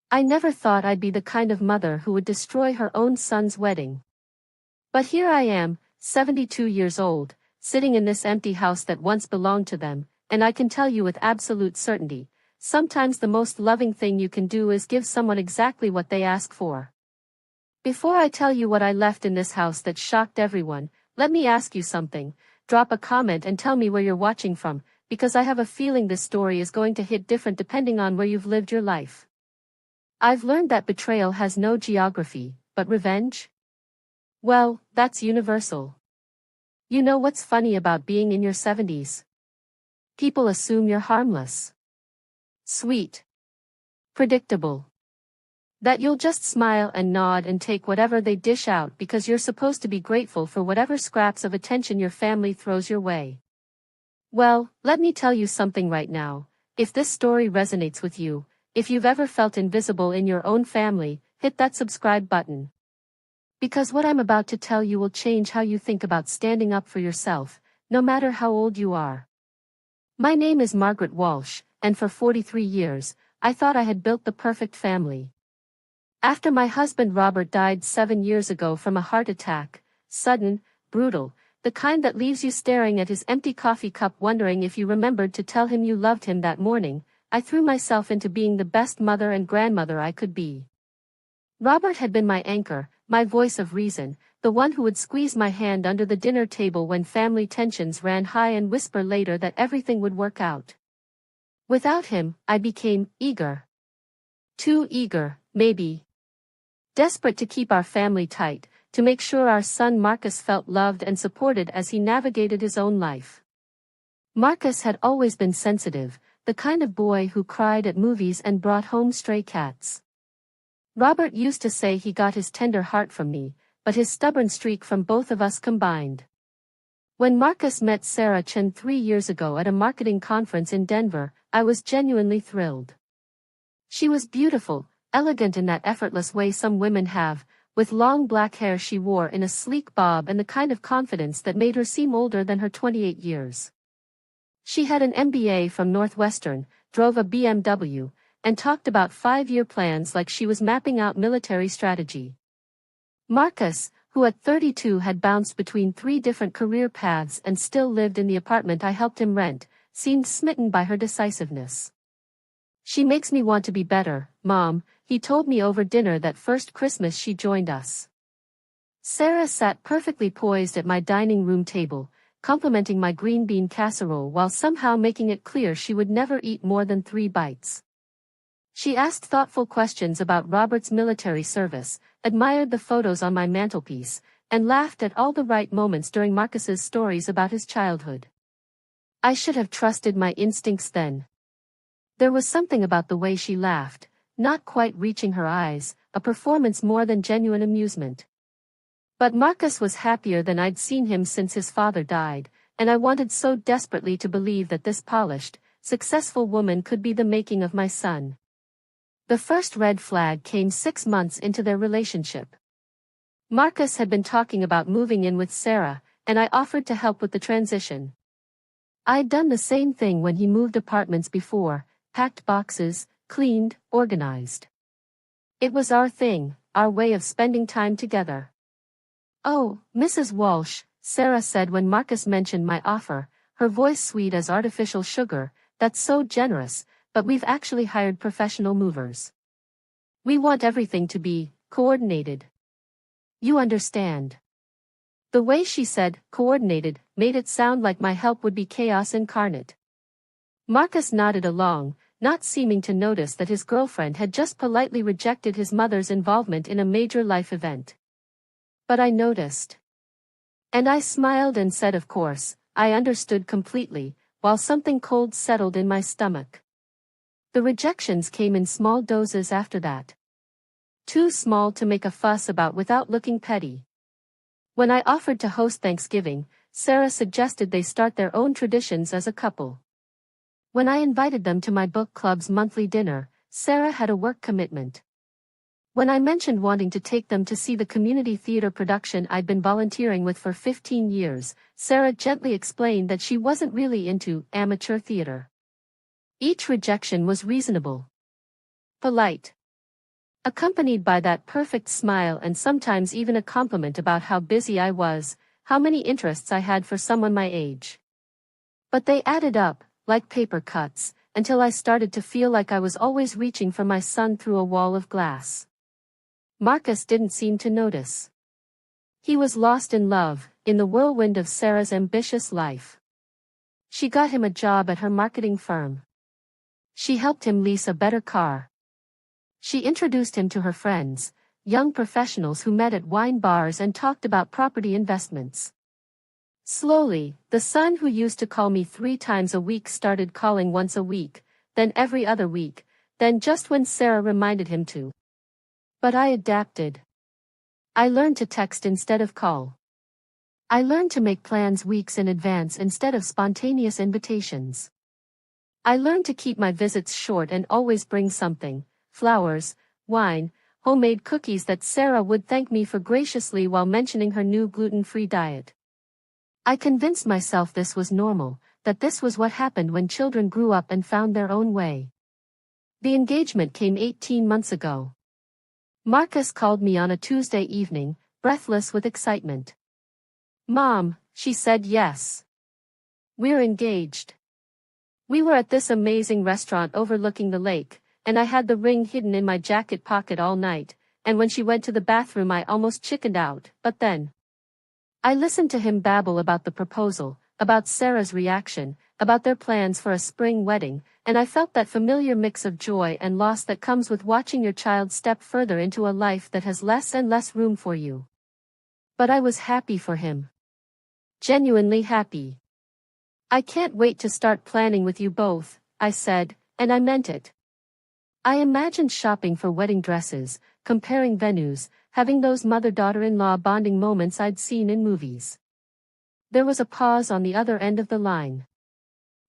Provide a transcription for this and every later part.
I never thought I'd be the kind of mother who would destroy her own son's wedding. But here I am, 72 years old, sitting in this empty house that once belonged to them, and I can tell you with absolute certainty, sometimes the most loving thing you can do is give someone exactly what they ask for. Before I tell you what I left in this house that shocked everyone, let me ask you something. Drop a comment and tell me where you're watching from, because I have a feeling this story is going to hit different depending on where you've lived your life. I've learned that betrayal has no geography, but revenge? Well, that's universal. You know what's funny about being in your 70s? People assume you're harmless, sweet, predictable. That you'll just smile and nod and take whatever they dish out because you're supposed to be grateful for whatever scraps of attention your family throws your way. Well, let me tell you something right now. If this story resonates with you, if you've ever felt invisible in your own family, hit that subscribe button. Because what I'm about to tell you will change how you think about standing up for yourself, no matter how old you are. My name is Margaret Walsh, and for 43 years, I thought I had built the perfect family. After my husband Robert died 7 years ago from a heart attack, sudden, brutal, the kind that leaves you staring at his empty coffee cup wondering if you remembered to tell him you loved him that morning, I threw myself into being the best mother and grandmother I could be. Robert had been my anchor, my voice of reason, the one who would squeeze my hand under the dinner table when family tensions ran high and whisper later that everything would work out. Without him, I became eager. Too eager, maybe. Desperate to keep our family tight, to make sure our son Marcus felt loved and supported as he navigated his own life. Marcus had always been sensitive, the kind of boy who cried at movies and brought home stray cats. Robert used to say he got his tender heart from me, but his stubborn streak from both of us combined. When Marcus met Sarah Chen 3 years ago at a marketing conference in Denver, I was genuinely thrilled. She was beautiful, elegant in that effortless way some women have, with long black hair she wore in a sleek bob and the kind of confidence that made her seem older than her 28 years. She had an MBA from Northwestern, drove a BMW, and talked about 5-year plans like she was mapping out military strategy. Marcus, who at 32 had bounced between 3 different career paths and still lived in the apartment I helped him rent, seemed smitten by her decisiveness. "She makes me want to be better, Mom," he told me over dinner that first Christmas she joined us. Sarah sat perfectly poised at my dining room table, complimenting my green bean casserole while somehow making it clear she would never eat more than 3 bites. She asked thoughtful questions about Robert's military service, admired the photos on my mantelpiece, and laughed at all the right moments during Marcus's stories about his childhood. I should have trusted my instincts then. There was something about the way she laughed, not quite reaching her eyes, a performance more than genuine amusement. But Marcus was happier than I'd seen him since his father died, and I wanted so desperately to believe that this polished, successful woman could be the making of my son. The first red flag came 6 months into their relationship. Marcus had been talking about moving in with Sarah, and I offered to help with the transition. I'd done the same thing when he moved apartments before, packed boxes, cleaned, organized. It was our thing, our way of spending time together. "Oh, Mrs. Walsh," Sarah said when Marcus mentioned my offer, her voice sweet as artificial sugar, "that's so generous, but we've actually hired professional movers. We want everything to be coordinated. You understand." The way she said coordinated made it sound like my help would be chaos incarnate. Marcus nodded along, not seeming to notice that his girlfriend had just politely rejected his mother's involvement in a major life event. But I noticed. And I smiled and said of course, I understood completely, while something cold settled in my stomach. The rejections came in small doses after that. Too small to make a fuss about without looking petty. When I offered to host Thanksgiving, Sarah suggested they start their own traditions as a couple. When I invited them to my book club's monthly dinner, Sarah had a work commitment. When I mentioned wanting to take them to see the community theater production I'd been volunteering with for 15 years, Sarah gently explained that she wasn't really into amateur theater. Each rejection was reasonable. Polite. accompanied by that perfect smile and sometimes even a compliment about how busy I was, how many interests I had for someone my age. But they added up, like paper cuts, until I started to feel like I was always reaching for my son through a wall of glass. Marcus didn't seem to notice. He was lost in love, in the whirlwind of Sarah's ambitious life. She got him a job at her marketing firm. She helped him lease a better car. She introduced him to her friends, young professionals who met at wine bars and talked about property investments. Slowly, the son who used to call me 3 times a week started calling once a week, then every other week, then just when Sarah reminded him to. But I adapted. I learned to text instead of call. I learned to make plans weeks in advance instead of spontaneous invitations. I learned to keep my visits short and always bring something, flowers, wine, homemade cookies that Sarah would thank me for graciously while mentioning her new gluten-free diet. I convinced myself this was normal, that this was what happened when children grew up and found their own way. The engagement came 18 months ago. Marcus called me on a Tuesday evening, breathless with excitement. "Mom," she said, "yes. We're engaged." We were at this amazing restaurant overlooking the lake, and I had the ring hidden in my jacket pocket all night, and when she went to the bathroom I almost chickened out, but then I listened to him babble about the proposal, about Sarah's reaction, about their plans for a spring wedding, and I felt that familiar mix of joy and loss that comes with watching your child step further into a life that has less and less room for you. But I was happy for him. Genuinely happy. "I can't wait to start planning with you both," I said, and I meant it. I imagined shopping for wedding dresses, comparing venues, having those mother-daughter-in-law bonding moments I'd seen in movies. There was a pause on the other end of the line.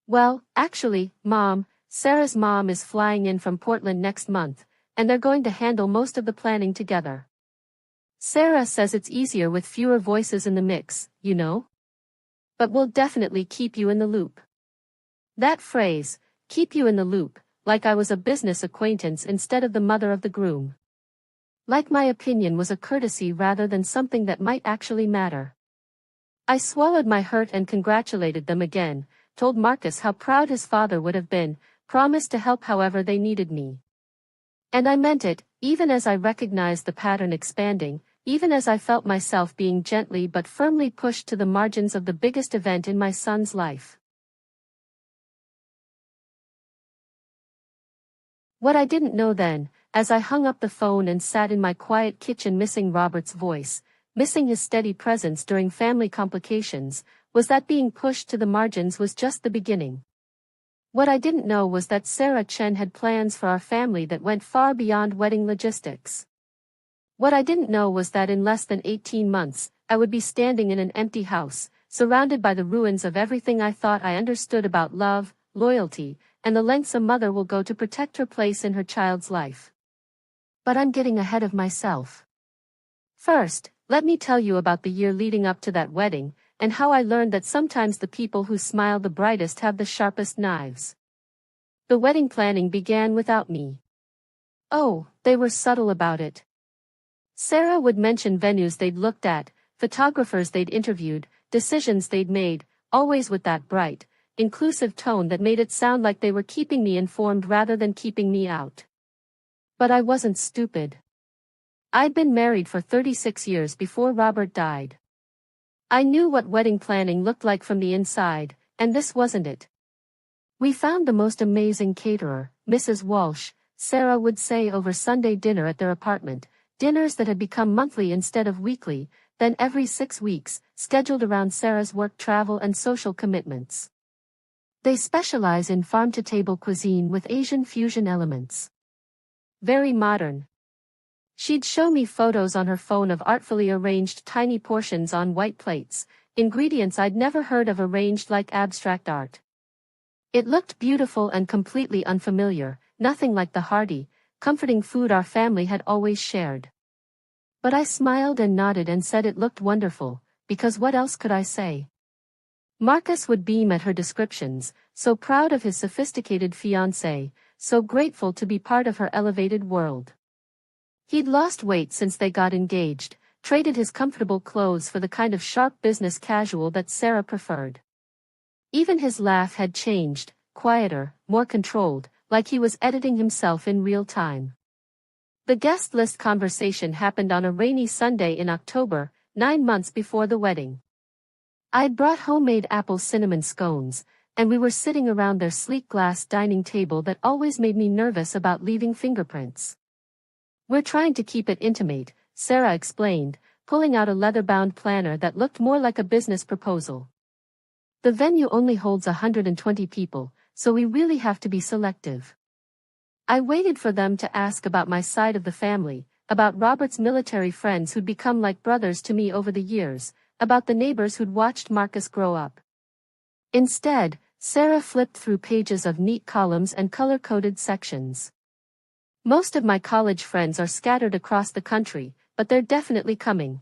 "Well, actually, Mom, Sarah's mom is flying in from Portland next month, and they're going to handle most of the planning together. Sarah says it's easier with fewer voices in the mix, you know? But we'll definitely keep you in the loop." That phrase, "keep you in the loop," like I was a business acquaintance instead of the mother of the groom. Like my opinion was a courtesy rather than something that might actually matter. I swallowed my hurt and congratulated them again, told Marcus how proud his father would have been, promised to help however they needed me. And I meant it, even as I recognized the pattern expanding, even as I felt myself being gently but firmly pushed to the margins of the biggest event in my son's life. What I didn't know then, as I hung up the phone and sat in my quiet kitchen missing Robert's voice, missing his steady presence during family complications, was that being pushed to the margins was just the beginning. What I didn't know was that Sarah Chen had plans for our family that went far beyond wedding logistics. What I didn't know was that in less than 18 months, I would be standing in an empty house, surrounded by the ruins of everything I thought I understood about love, loyalty, and the lengths a mother will go to protect her place in her child's life. But I'm getting ahead of myself. First, let me tell you about the year leading up to that wedding, and how I learned that sometimes the people who smile the brightest have the sharpest knives. The wedding planning began without me. Oh, they were subtle about it. Sarah would mention venues they'd looked at, photographers they'd interviewed, decisions they'd made, always with that bright, inclusive tone that made it sound like they were keeping me informed rather than keeping me out. But I wasn't stupid. I'd been married for 36 years before Robert died. I knew what wedding planning looked like from the inside, and this wasn't it. "We found the most amazing caterer," Mrs. Walsh, Sarah would say over Sunday dinner at their apartment, dinners that had become monthly instead of weekly, then every 6 weeks, scheduled around Sarah's work travel and social commitments. They specialize in farm-to-table cuisine with Asian fusion elements. Very modern. She'd show me photos on her phone of artfully arranged tiny portions on white plates, ingredients I'd never heard of arranged like abstract art. It looked beautiful and completely unfamiliar, nothing like the hearty, comforting food our family had always shared. But I smiled and nodded and said it looked wonderful, because what else could I say? Marcus would beam at her descriptions, so proud of his sophisticated fiancée, so grateful to be part of her elevated world. He'd lost weight since they got engaged, traded his comfortable clothes for the kind of sharp business casual that Sarah preferred. Even his laugh had changed, quieter, more controlled, like he was editing himself in real time. The guest list conversation happened on a rainy Sunday in October, 9 months before the wedding. I'd brought homemade apple cinnamon scones, and we were sitting around their sleek glass dining table that always made me nervous about leaving fingerprints. "We're trying to keep it intimate," Sarah explained, pulling out a leather-bound planner that looked more like a business proposal. "The venue only holds 120 people, so we really have to be selective." I waited for them to ask about my side of the family, about Robert's military friends who'd become like brothers to me over the years, about the neighbors who'd watched Marcus grow up. Instead, Sarah flipped through pages of neat columns and color-coded sections. "Most of my college friends are scattered across the country, but they're definitely coming.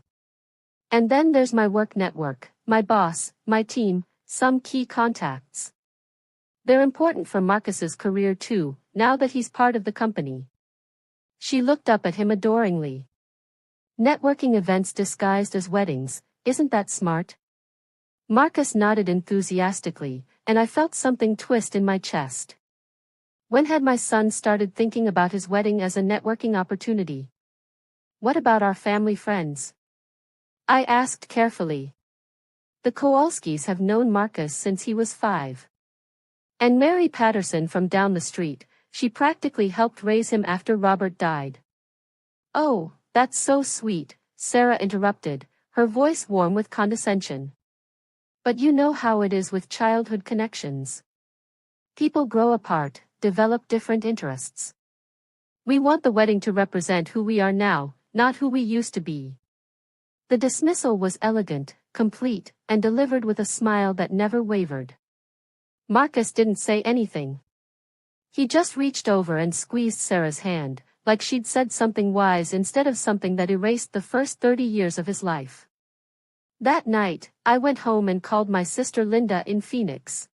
And then there's my work network, my boss, my team, some key contacts. They're important for Marcus's career too, now that he's part of the company." She looked up at him adoringly. "Networking events disguised as weddings, isn't that smart?" Marcus nodded enthusiastically, and I felt something twist in my chest. When had my son started thinking about his wedding as a networking opportunity? "What about our family friends?" I asked carefully. "The Kowalskis have known Marcus since he was 5. And Mary Patterson from down the street, she practically helped raise him after Robert died." "Oh, that's so sweet," Sarah interrupted, her voice warm with condescension. "But you know how it is with childhood connections. People grow apart, develop different interests. We want the wedding to represent who we are now, not who we used to be." The dismissal was elegant, complete, and delivered with a smile that never wavered. Marcus didn't say anything. He just reached over and squeezed Sarah's hand, like she'd said something wise instead of something that erased the first 30 years of his life. That night, I went home and called my sister Linda in Phoenix.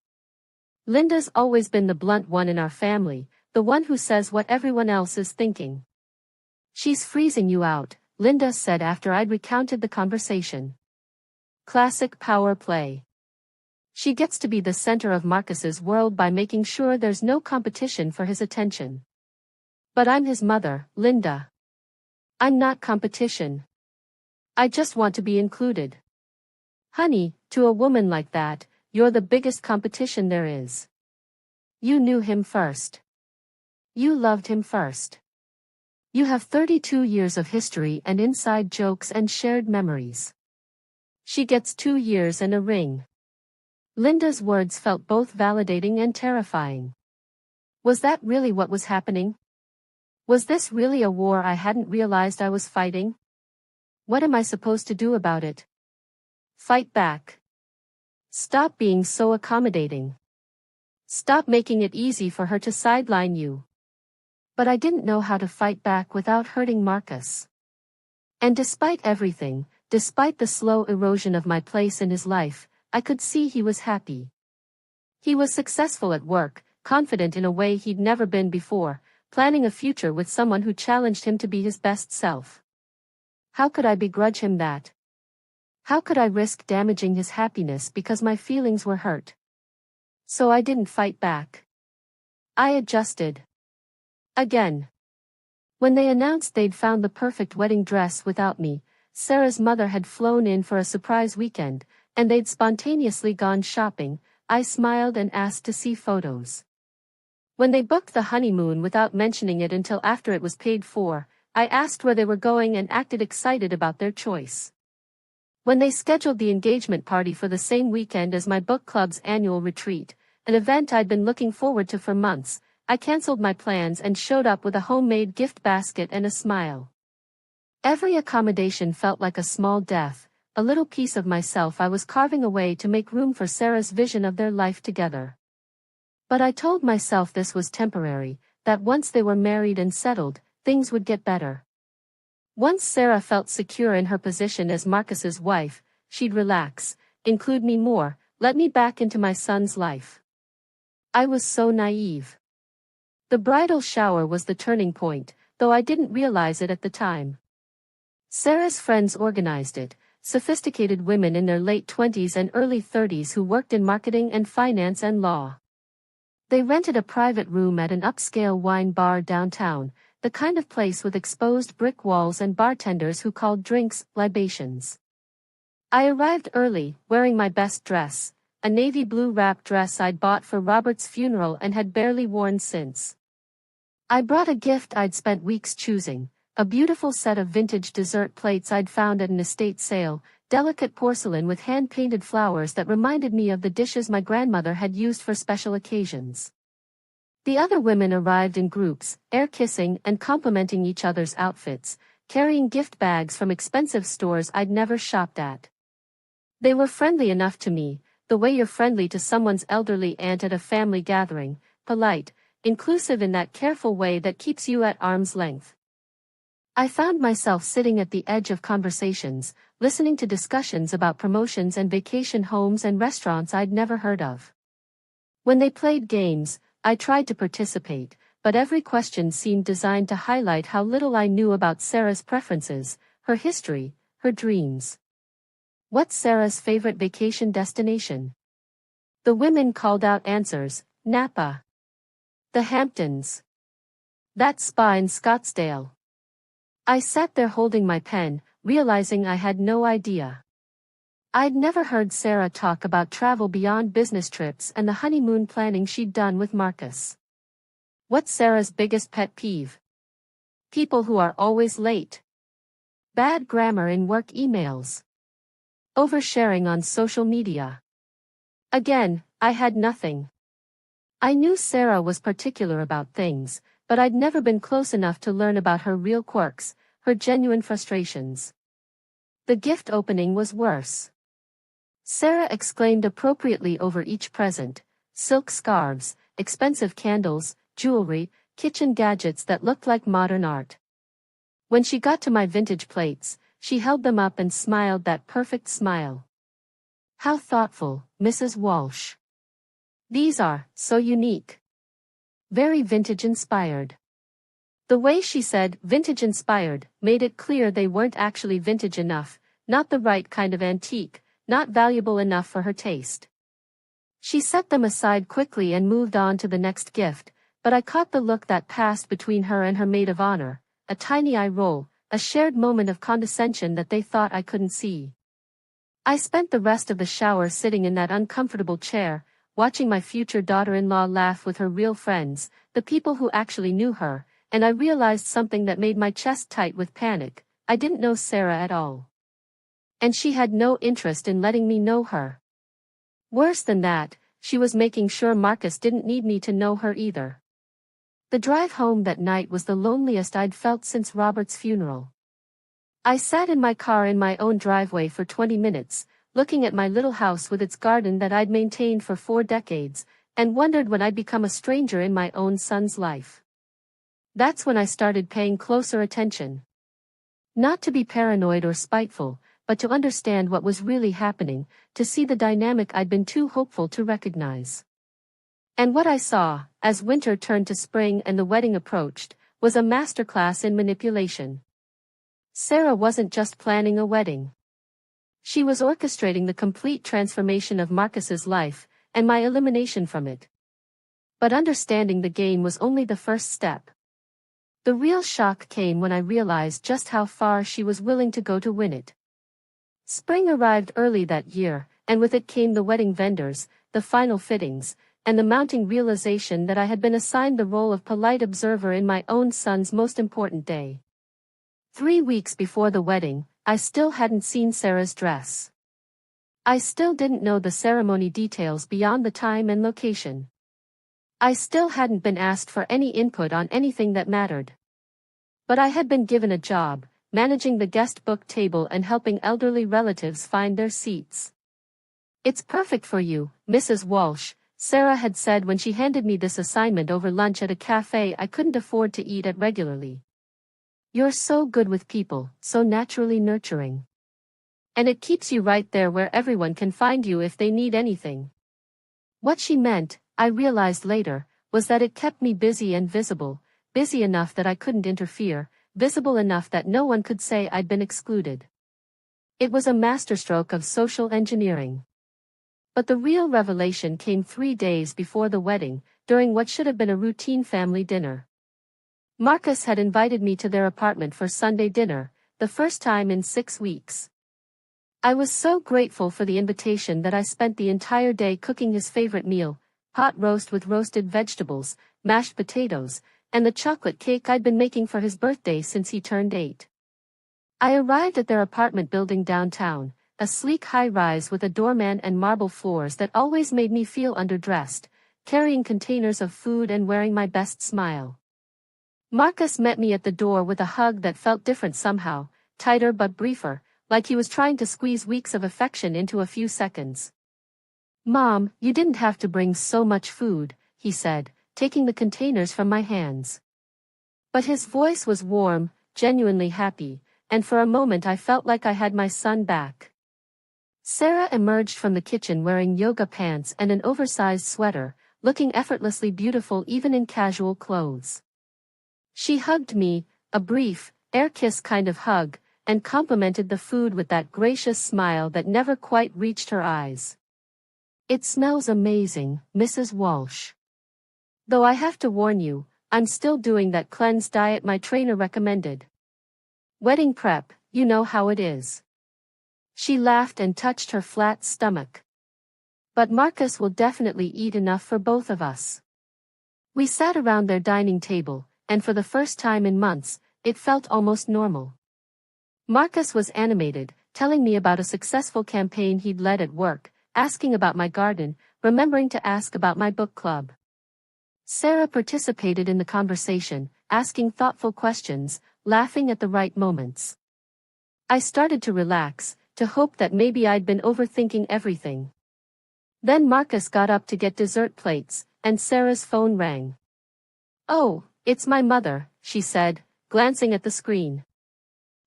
Linda's always been the blunt one in our family, the one who says what everyone else is thinking. "She's freezing you out," Linda said after I'd recounted the conversation. "Classic power play. She gets to be the center of Marcus's world by making sure there's no competition for his attention." "But I'm his mother, Linda. I'm not competition. I just want to be included." "Honey, to a woman like that, you're the biggest competition there is. You knew him first. You loved him first. You have 32 years of history and inside jokes and shared memories. She gets 2 years and a ring." Linda's words felt both validating and terrifying. Was that really what was happening? Was this really a war I hadn't realized I was fighting? What am I supposed to do about it? Fight back. Stop being so accommodating. Stop making it easy for her to sideline you. But I didn't know how to fight back without hurting Marcus. And despite everything, despite the slow erosion of my place in his life, I could see he was happy. He was successful at work, confident in a way he'd never been before, planning a future with someone who challenged him to be his best self. How could I begrudge him that? How could I risk damaging his happiness because my feelings were hurt? So I didn't fight back. I adjusted. Again. When they announced they'd found the perfect wedding dress without me, Sarah's mother had flown in for a surprise weekend, and they'd spontaneously gone shopping, I smiled and asked to see photos. When they booked the honeymoon without mentioning it until after it was paid for, I asked where they were going and acted excited about their choice. When they scheduled the engagement party for the same weekend as my book club's annual retreat, an event I'd been looking forward to for months, I canceled my plans and showed up with a homemade gift basket and a smile. Every accommodation felt like a small death, a little piece of myself I was carving away to make room for Sarah's vision of their life together. But I told myself this was temporary, that once they were married and settled, things would get better. Once Sarah felt secure in her position as Marcus's wife, she'd relax, include me more, let me back into my son's life. I was so naive. The bridal shower was the turning point, though I didn't realize it at the time. Sarah's friends organized it, sophisticated women in their late 20s and early 30s who worked in marketing and finance and law. They rented a private room at an upscale wine bar downtown, the kind of place with exposed brick walls and bartenders who called drinks libations. I arrived early, wearing my best dress, a navy blue wrap dress I'd bought for Robert's funeral and had barely worn since. I brought a gift I'd spent weeks choosing, a beautiful set of vintage dessert plates I'd found at an estate sale, delicate porcelain with hand-painted flowers that reminded me of the dishes my grandmother had used for special occasions. The other women arrived in groups, air-kissing and complimenting each other's outfits, carrying gift bags from expensive stores I'd never shopped at. They were friendly enough to me, the way you're friendly to someone's elderly aunt at a family gathering, polite, inclusive in that careful way that keeps you at arm's length. I found myself sitting at the edge of conversations, listening to discussions about promotions and vacation homes and restaurants I'd never heard of. When they played games, I tried to participate, but every question seemed designed to highlight how little I knew about Sarah's preferences, her history, her dreams. What's Sarah's favorite vacation destination? The women called out answers: Napa. The Hamptons. That spa in Scottsdale. I sat there holding my pen, realizing I had no idea. I'd never heard Sarah talk about travel beyond business trips and the honeymoon planning she'd done with Marcus. What's Sarah's biggest pet peeve? People who are always late. Bad grammar in work emails. Oversharing on social media. Again, I had nothing. I knew Sarah was particular about things, but I'd never been close enough to learn about her real quirks, her genuine frustrations. The gift opening was worse. Sarah exclaimed appropriately over each present: silk scarves, expensive candles, jewelry, kitchen gadgets that looked like modern art. When she got to my vintage plates, she held them up and smiled that perfect smile. How thoughtful, Mrs. Walsh. These are so unique. Very vintage inspired. The way she said vintage inspired made it clear they weren't actually vintage enough, not the right kind of antique, not valuable enough for her taste. She set them aside quickly and moved on to the next gift, but I caught the look that passed between her and her maid of honor, a tiny eye roll, a shared moment of condescension that they thought I couldn't see. I spent the rest of the shower sitting in that uncomfortable chair, watching my future daughter-in-law laugh with her real friends, the people who actually knew her, and I realized something that made my chest tight with panic: I didn't know Sarah at all. And she had no interest in letting me know her. Worse than that, she was making sure Marcus didn't need me to know her either. The drive home that night was the loneliest I'd felt since Robert's funeral. I sat in my car in my own driveway for 20 minutes, looking at my little house with its garden that I'd maintained for 4 decades, and wondered when I'd become a stranger in my own son's life. That's when I started paying closer attention. Not to be paranoid or spiteful, but to understand what was really happening, to see the dynamic I'd been too hopeful to recognize. And what I saw, as winter turned to spring and the wedding approached, was a masterclass in manipulation. Sarah wasn't just planning a wedding. She was orchestrating the complete transformation of Marcus's life, and my elimination from it. But understanding the game was only the first step. The real shock came when I realized just how far she was willing to go to win it. Spring arrived early that year, and with it came the wedding vendors, the final fittings, and the mounting realization that I had been assigned the role of polite observer in my own son's most important day. 3 weeks before the wedding, I still hadn't seen Sarah's dress. I still didn't know the ceremony details beyond the time and location. I still hadn't been asked for any input on anything that mattered. But I had been given a job, managing the guest book table and helping elderly relatives find their seats. "It's perfect for you, Mrs. Walsh," Sarah had said when she handed me this assignment over lunch at a cafe I couldn't afford to eat at regularly. "You're so good with people, so naturally nurturing. And it keeps you right there where everyone can find you if they need anything." What she meant, I realized later, was that it kept me busy and visible, busy enough that I couldn't interfere, visible enough that no one could say I'd been excluded. It was a masterstroke of social engineering. But the real revelation came 3 days before the wedding, during what should have been a routine family dinner. Marcus had invited me to their apartment for Sunday dinner, the first time in 6 weeks. I was so grateful for the invitation that I spent the entire day cooking his favorite meal, pot roast with roasted vegetables, mashed potatoes, and the chocolate cake I'd been making for his birthday since he turned 8. I arrived at their apartment building downtown, a sleek high-rise with a doorman and marble floors that always made me feel underdressed, carrying containers of food and wearing my best smile. Marcus met me at the door with a hug that felt different somehow, tighter but briefer, like he was trying to squeeze weeks of affection into a few seconds. "Mom, you didn't have to bring so much food," he said, taking the containers from my hands. But his voice was warm, genuinely happy, and for a moment I felt like I had my son back. Sarah emerged from the kitchen wearing yoga pants and an oversized sweater, looking effortlessly beautiful even in casual clothes. She hugged me, a brief, air kiss kind of hug, and complimented the food with that gracious smile that never quite reached her eyes. "It smells amazing, Mrs. Walsh. Though I have to warn you, I'm still doing that cleanse diet my trainer recommended. Wedding prep, you know how it is." She laughed and touched her flat stomach. "But Marcus will definitely eat enough for both of us." We sat around their dining table, and for the first time in months, it felt almost normal. Marcus was animated, telling me about a successful campaign he'd led at work, asking about my garden, remembering to ask about my book club. Sarah participated in the conversation, asking thoughtful questions, laughing at the right moments. I started to relax, to hope that maybe I'd been overthinking everything. Then Marcus got up to get dessert plates, and Sarah's phone rang. "Oh, it's my mother," she said, glancing at the screen.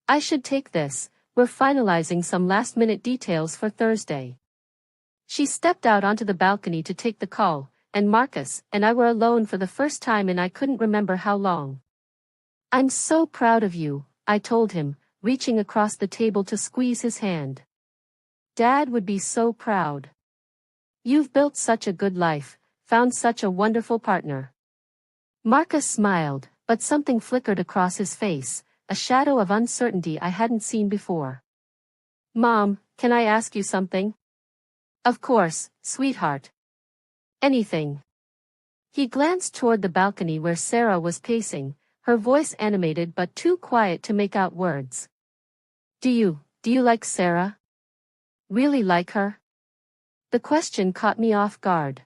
"I should take this, we're finalizing some last-minute details for Thursday." She stepped out onto the balcony to take the call, and Marcus and I were alone for the first time in I couldn't remember how long. "I'm so proud of you," I told him, reaching across the table to squeeze his hand. "Dad would be so proud. You've built such a good life, found such a wonderful partner." Marcus smiled, but something flickered across his face, a shadow of uncertainty I hadn't seen before. "Mom, can I ask you something?" "Of course, sweetheart. Anything." He glanced toward the balcony where Sarah was pacing, her voice animated but too quiet to make out words. Do you like Sarah? Really like her?" The question caught me off guard.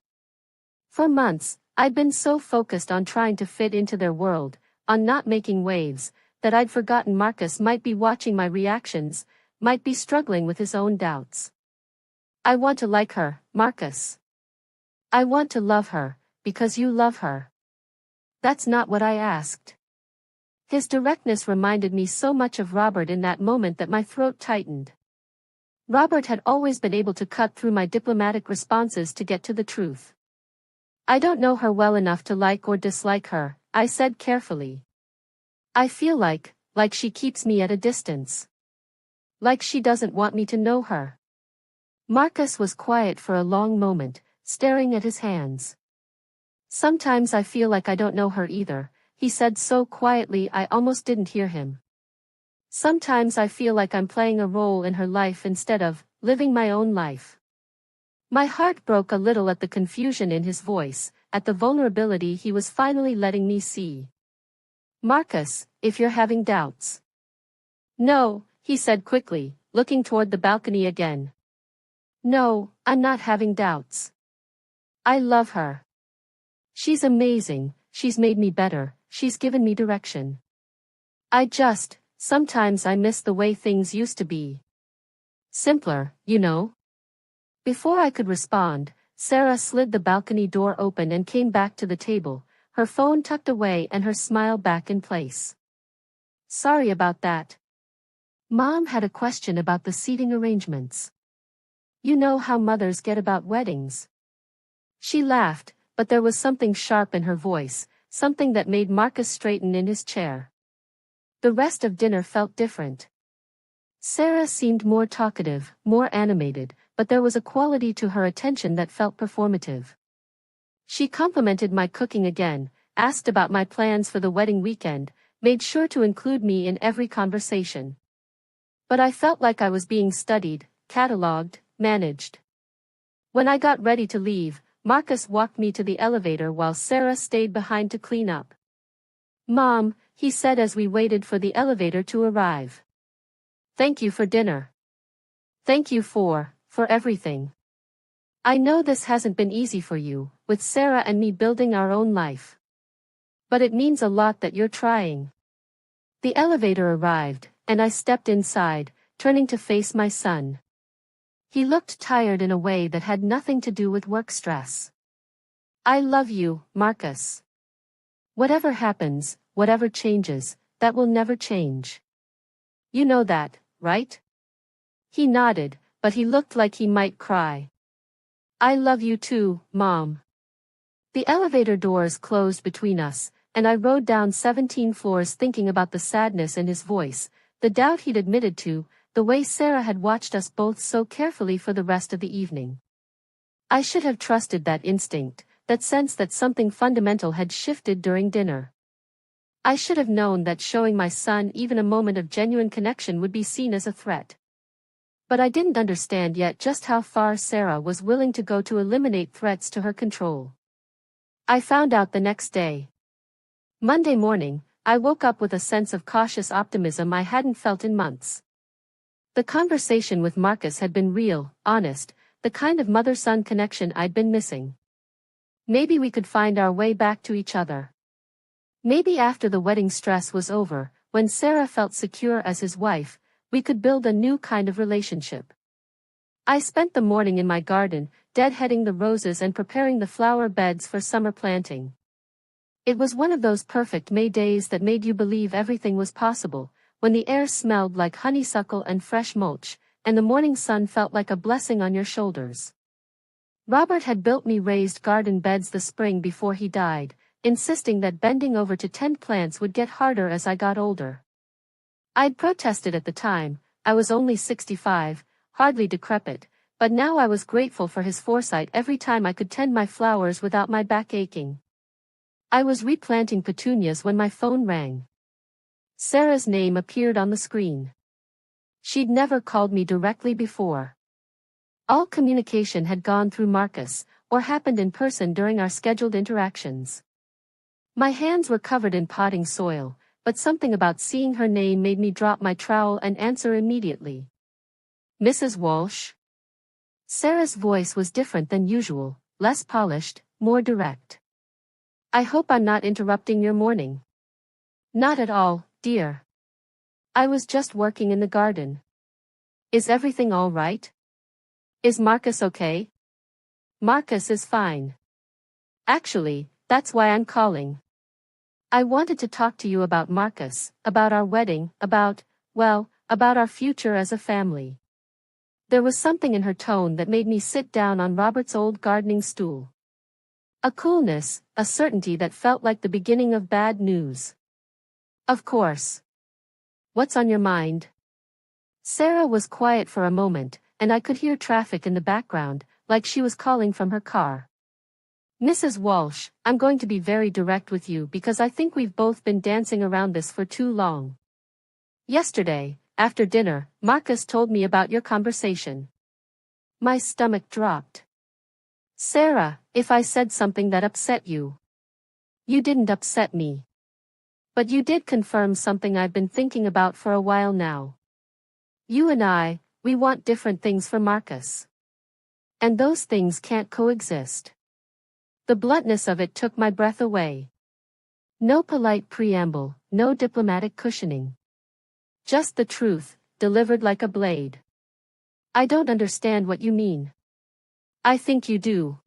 For months, I'd been so focused on trying to fit into their world, on not making waves, that I'd forgotten Marcus might be watching my reactions, might be struggling with his own doubts. "I want to like her, Marcus. I want to love her, because you love her." "That's not what I asked." His directness reminded me so much of Robert in that moment that my throat tightened. Robert had always been able to cut through my diplomatic responses to get to the truth. "I don't know her well enough to like or dislike her," I said carefully. "I feel like she keeps me at a distance. Like she doesn't want me to know her." Marcus was quiet for a long moment, staring at his hands. "Sometimes I feel like I don't know her either," he said so quietly I almost didn't hear him. "Sometimes I feel like I'm playing a role in her life instead of living my own life." My heart broke a little at the confusion in his voice, at the vulnerability he was finally letting me see. "Marcus, if you're having doubts." "No," he said quickly, looking toward the balcony again. "No, I'm not having doubts. I love her. She's amazing, she's made me better, she's given me direction. Sometimes I miss the way things used to be. Simpler, you know." Before I could respond, Sarah slid the balcony door open and came back to the table, her phone tucked away and her smile back in place. "Sorry about that. Mom had a question about the seating arrangements. You know how mothers get about weddings." She laughed, but there was something sharp in her voice, something that made Marcus straighten in his chair. The rest of dinner felt different. Sarah seemed more talkative, more animated, but there was a quality to her attention that felt performative. She complimented my cooking again, asked about my plans for the wedding weekend, made sure to include me in every conversation. But I felt like I was being studied, catalogued, managed. When I got ready to leave, Marcus walked me to the elevator while Sarah stayed behind to clean up. "Mom," he said as we waited for the elevator to arrive. "Thank you for dinner. Thank you for everything. I know this hasn't been easy for you, with Sarah and me building our own life. But it means a lot that you're trying." The elevator arrived, and I stepped inside, turning to face my son. He looked tired in a way that had nothing to do with work stress. "I love you, Marcus. Whatever happens, whatever changes, that will never change. You know that, right?" He nodded, but he looked like he might cry. "I love you too, Mom." The elevator doors closed between us, and I rode down 17 floors thinking about the sadness in his voice, the doubt he'd admitted to, the way Sarah had watched us both so carefully for the rest of the evening. I should have trusted that instinct, that sense that something fundamental had shifted during dinner. I should have known that showing my son even a moment of genuine connection would be seen as a threat. But I didn't understand yet just how far Sarah was willing to go to eliminate threats to her control. I found out the next day. Monday morning, I woke up with a sense of cautious optimism I hadn't felt in months. The conversation with Marcus had been real, honest, the kind of mother-son connection I'd been missing. Maybe we could find our way back to each other. Maybe after the wedding stress was over, when Sarah felt secure as his wife, we could build a new kind of relationship. I spent the morning in my garden, deadheading the roses and preparing the flower beds for summer planting. It was one of those perfect May days that made you believe everything was possible, when the air smelled like honeysuckle and fresh mulch, and the morning sun felt like a blessing on your shoulders. Robert had built me raised garden beds the spring before he died, insisting that bending over to tend plants would get harder as I got older. I'd protested at the time. I was only 65, hardly decrepit, but now I was grateful for his foresight every time I could tend my flowers without my back aching. I was replanting petunias when my phone rang. Sarah's name appeared on the screen. She'd never called me directly before. All communication had gone through Marcus, or happened in person during our scheduled interactions. My hands were covered in potting soil, but something about seeing her name made me drop my trowel and answer immediately. "Mrs. Walsh?" Sarah's voice was different than usual, less polished, more direct. "I hope I'm not interrupting your morning." "Not at all, dear. I was just working in the garden." "Is everything all right? Is Marcus okay?" "Marcus is fine. Actually, that's why I'm calling. I wanted to talk to you about Marcus, about our wedding, about our future as a family." There was something in her tone that made me sit down on Robert's old gardening stool. A coolness, a certainty that felt like the beginning of bad news. "Of course. What's on your mind?" Sarah was quiet for a moment, and I could hear traffic in the background, like she was calling from her car. "Mrs. Walsh, I'm going to be very direct with you because I think we've both been dancing around this for too long. Yesterday, after dinner, Marcus told me about your conversation." My stomach dropped. "Sarah, if I said something that upset you..." "You didn't upset me. But you did confirm something I've been thinking about for a while now. You and we want different things for Marcus. And those things can't coexist." The bluntness of it took my breath away. No polite preamble, no diplomatic cushioning. Just the truth, delivered like a blade. "I don't understand what you mean." "I think you do.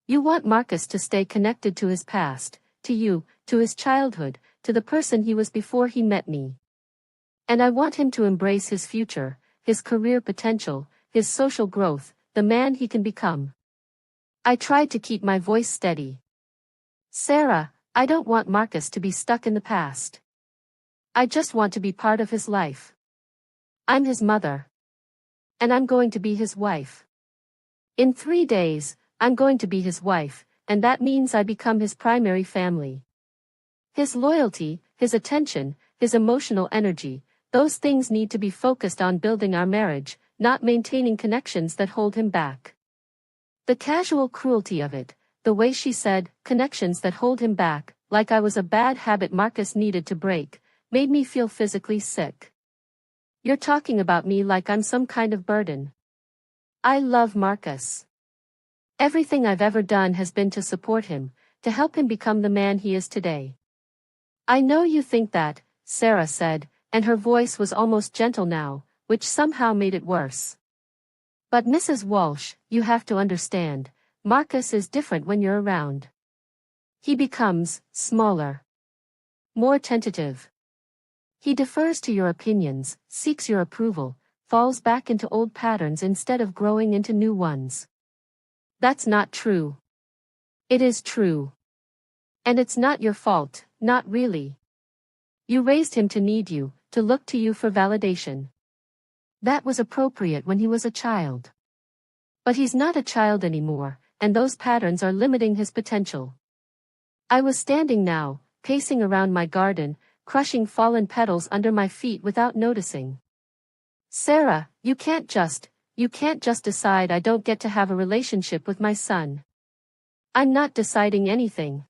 You want Marcus to stay connected to his past, to you, to his childhood, to the person he was before he met me. And I want him to embrace his future, his career potential, his social growth, the man he can become." I tried to keep my voice steady. "Sarah, I don't want Marcus to be stuck in the past. I just want to be part of his life. I'm his mother. And I'm going to be his wife. In 3 days, I'm going to be his wife, and that means I become his primary family. His loyalty, his attention, his emotional energy, those things need to be focused on building our marriage, not maintaining connections that hold him back. The casual cruelty of it, the way she said, connections that hold him back, like I was a bad habit Marcus needed to break, made me feel physically sick. You're talking about me like I'm some kind of burden. I love Marcus. Everything I've ever done has been to support him, to help him become the man he is today. I know you think that, Sarah said, and her voice was almost gentle now, which somehow made it worse. But Mrs. Walsh, you have to understand, Marcus is different when you're around. He becomes smaller, more tentative. He defers to your opinions, seeks your approval, falls back into old patterns instead of growing into new ones. That's not true. It is true. And it's not your fault, not really. You raised him to need you, to look to you for validation. That was appropriate when he was a child. But he's not a child anymore, and those patterns are limiting his potential. I was standing now, pacing around my garden, crushing fallen petals under my feet without noticing. Sarah, you can't just decide I don't get to have a relationship with my son. I'm not deciding anything.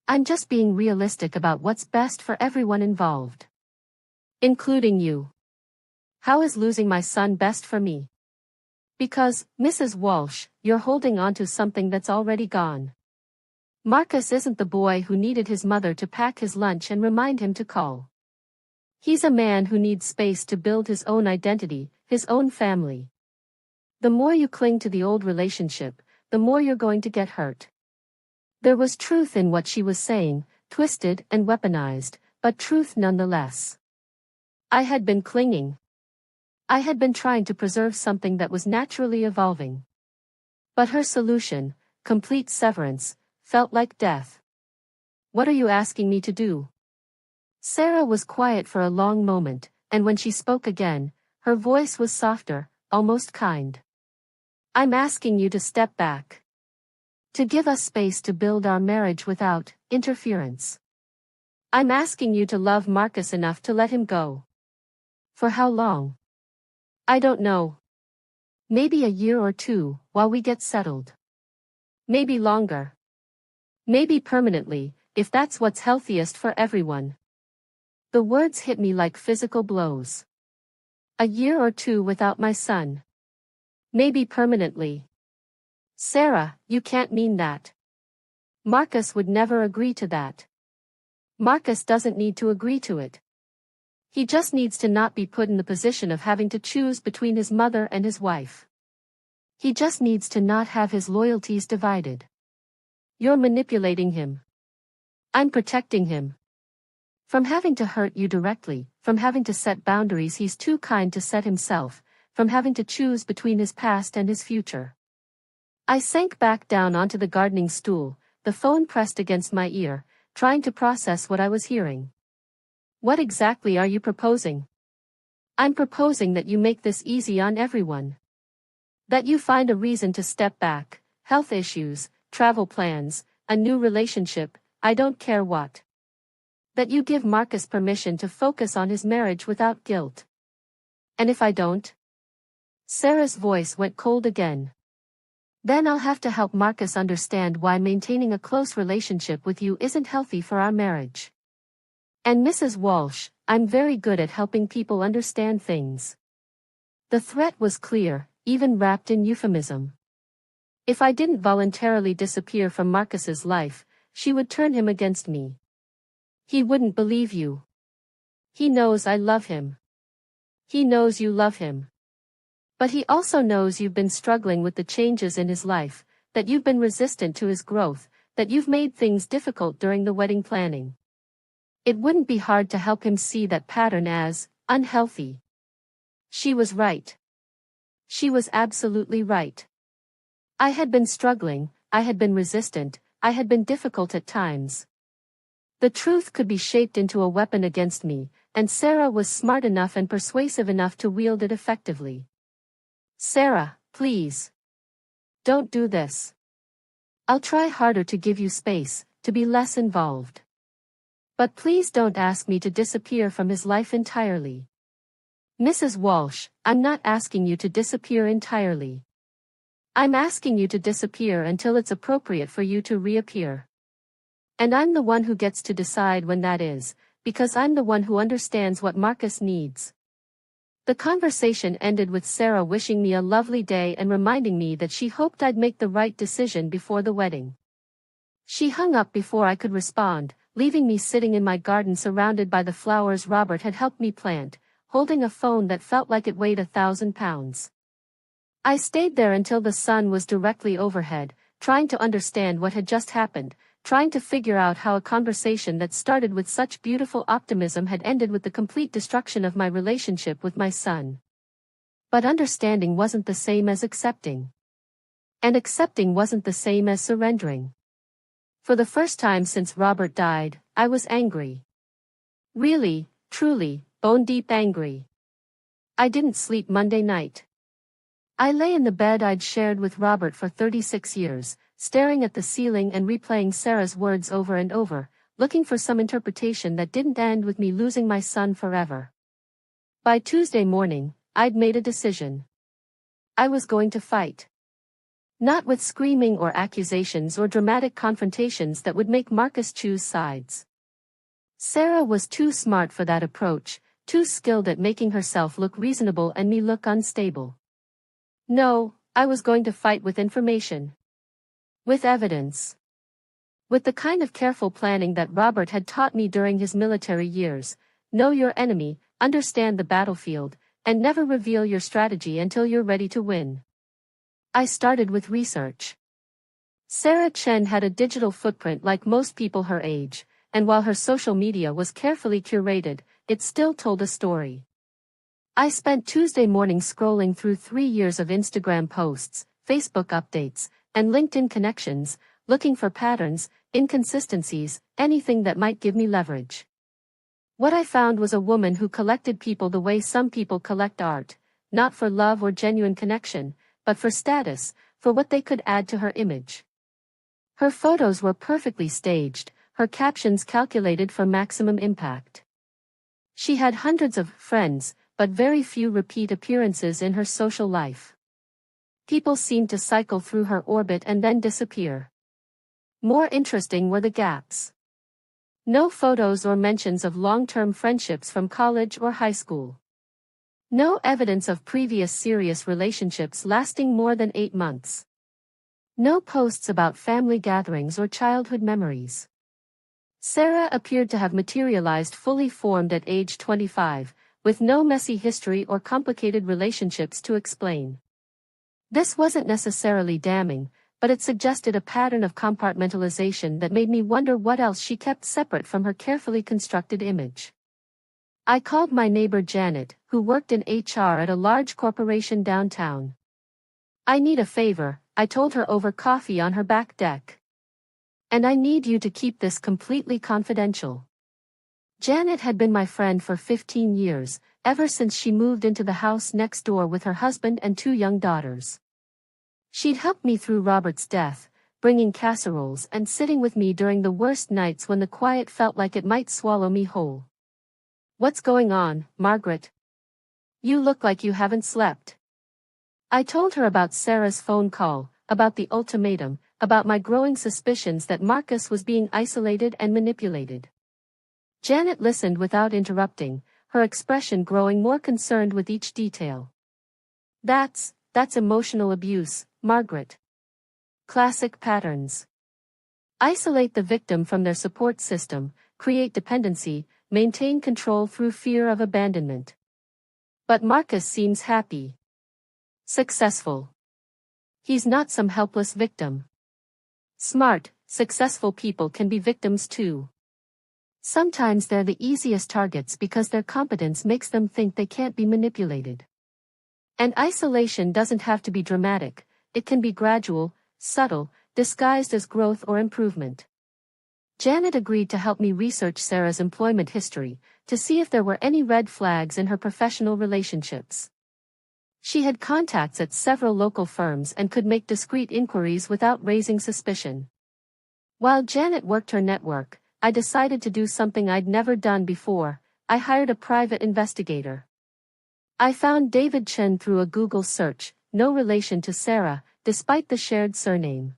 I'm just being realistic about what's best for everyone involved. Including you. How is losing my son best for me? Because, Mrs. Walsh, you're holding on to something that's already gone. Marcus isn't the boy who needed his mother to pack his lunch and remind him to call. He's a man who needs space to build his own identity, his own family. The more you cling to the old relationship, the more you're going to get hurt. There was truth in what she was saying, twisted and weaponized, but truth nonetheless. I had been clinging. I had been trying to preserve something that was naturally evolving. But her solution, complete severance, felt like death. What are you asking me to do? Sarah was quiet for a long moment, and when she spoke again, her voice was softer, almost kind. I'm asking you to step back. To give us space to build our marriage without interference. I'm asking you to love Marcus enough to let him go. For how long? I don't know. Maybe a year or two, while we get settled. Maybe longer. Maybe permanently, if that's what's healthiest for everyone. The words hit me like physical blows. A year or two without my son. Maybe permanently. Sarah, you can't mean that. Marcus would never agree to that. Marcus doesn't need to agree to it. He just needs to not be put in the position of having to choose between his mother and his wife. He just needs to not have his loyalties divided. You're manipulating him. I'm protecting him. From having to hurt you directly, from having to set boundaries he's too kind to set himself, from having to choose between his past and his future. I sank back down onto the gardening stool, the phone pressed against my ear, trying to process what I was hearing. What exactly are you proposing? I'm proposing that you make this easy on everyone. That you find a reason to step back, health issues, travel plans, a new relationship, I don't care what. That you give Marcus permission to focus on his marriage without guilt. And if I don't? Sarah's voice went cold again. Then I'll have to help Marcus understand why maintaining a close relationship with you isn't healthy for our marriage. And Mrs. Walsh, I'm very good at helping people understand things. The threat was clear, even wrapped in euphemism. If I didn't voluntarily disappear from Marcus's life, she would turn him against me. He wouldn't believe you. He knows I love him. He knows you love him. But he also knows you've been struggling with the changes in his life, that you've been resistant to his growth, that you've made things difficult during the wedding planning. It wouldn't be hard to help him see that pattern as unhealthy. She was right. She was absolutely right. I had been struggling, I had been resistant, I had been difficult at times. The truth could be shaped into a weapon against me, and Sarah was smart enough and persuasive enough to wield it effectively. Sarah, please. Don't do this. I'll try harder to give you space, to be less involved. But please don't ask me to disappear from his life entirely. Mrs. Walsh, I'm not asking you to disappear entirely. I'm asking you to disappear until it's appropriate for you to reappear. And I'm the one who gets to decide when that is, because I'm the one who understands what Marcus needs. The conversation ended with Sarah wishing me a lovely day and reminding me that she hoped I'd make the right decision before the wedding. She hung up before I could respond, leaving me sitting in my garden surrounded by the flowers Robert had helped me plant, holding a phone that felt like it weighed 1,000 pounds. I stayed there until the sun was directly overhead, trying to understand what had just happened, trying to figure out how a conversation that started with such beautiful optimism had ended with the complete destruction of my relationship with my son. But understanding wasn't the same as accepting. And accepting wasn't the same as surrendering. For the first time since Robert died, I was angry. Really, truly, bone-deep angry. I didn't sleep Monday night. I lay in the bed I'd shared with Robert for 36 years, staring at the ceiling and replaying Sarah's words over and over, looking for some interpretation that didn't end with me losing my son forever. By Tuesday morning, I'd made a decision. I was going to fight. Not with screaming or accusations or dramatic confrontations that would make Marcus choose sides. Sarah was too smart for that approach, too skilled at making herself look reasonable and me look unstable. No, I was going to fight with information. With evidence. With the kind of careful planning that Robert had taught me during his military years: know your enemy, understand the battlefield, and never reveal your strategy until you're ready to win. I started with research. Sarah Chen had a digital footprint like most people her age, and while her social media was carefully curated, it still told a story. I spent Tuesday morning scrolling through 3 years of Instagram posts, Facebook updates, and LinkedIn connections, looking for patterns, inconsistencies, anything that might give me leverage. What I found was a woman who collected people the way some people collect art, not for love or genuine connection, but for status, for what they could add to her image. Her photos were perfectly staged, her captions calculated for maximum impact. She had hundreds of friends, but very few repeat appearances in her social life. People seemed to cycle through her orbit and then disappear. More interesting were the gaps. No photos or mentions of long-term friendships from college or high school. No evidence of previous serious relationships lasting more than 8 months. No posts about family gatherings or childhood memories. Sarah appeared to have materialized fully formed at age 25, with no messy history or complicated relationships to explain. This wasn't necessarily damning, but it suggested a pattern of compartmentalization that made me wonder what else she kept separate from her carefully constructed image. I called my neighbor Janet, who worked in HR at a large corporation downtown. I need a favor, I told her over coffee on her back deck. And I need you to keep this completely confidential. Janet had been my friend for 15 years, ever since she moved into the house next door with her husband and 2 young daughters. She'd helped me through Robert's death, bringing casseroles and sitting with me during the worst nights when the quiet felt like it might swallow me whole. What's going on, Margaret? You look like you haven't slept. I told her about Sarah's phone call, about the ultimatum, about my growing suspicions that Marcus was being isolated and manipulated. Janet listened without interrupting, her expression growing more concerned with each detail. That's emotional abuse, Margaret. Classic patterns. Isolate the victim from their support system, create dependency, maintain control through fear of abandonment. But Marcus seems happy. Successful. He's not some helpless victim. Smart, successful people can be victims too. Sometimes they're the easiest targets because their competence makes them think they can't be manipulated. And isolation doesn't have to be dramatic, it can be gradual, subtle, disguised as growth or improvement. Janet agreed to help me research Sarah's employment history, to see if there were any red flags in her professional relationships. She had contacts at several local firms and could make discreet inquiries without raising suspicion. While Janet worked her network, I decided to do something I'd never done before. I hired a private investigator. I found David Chen through a Google search, no relation to Sarah, despite the shared surname.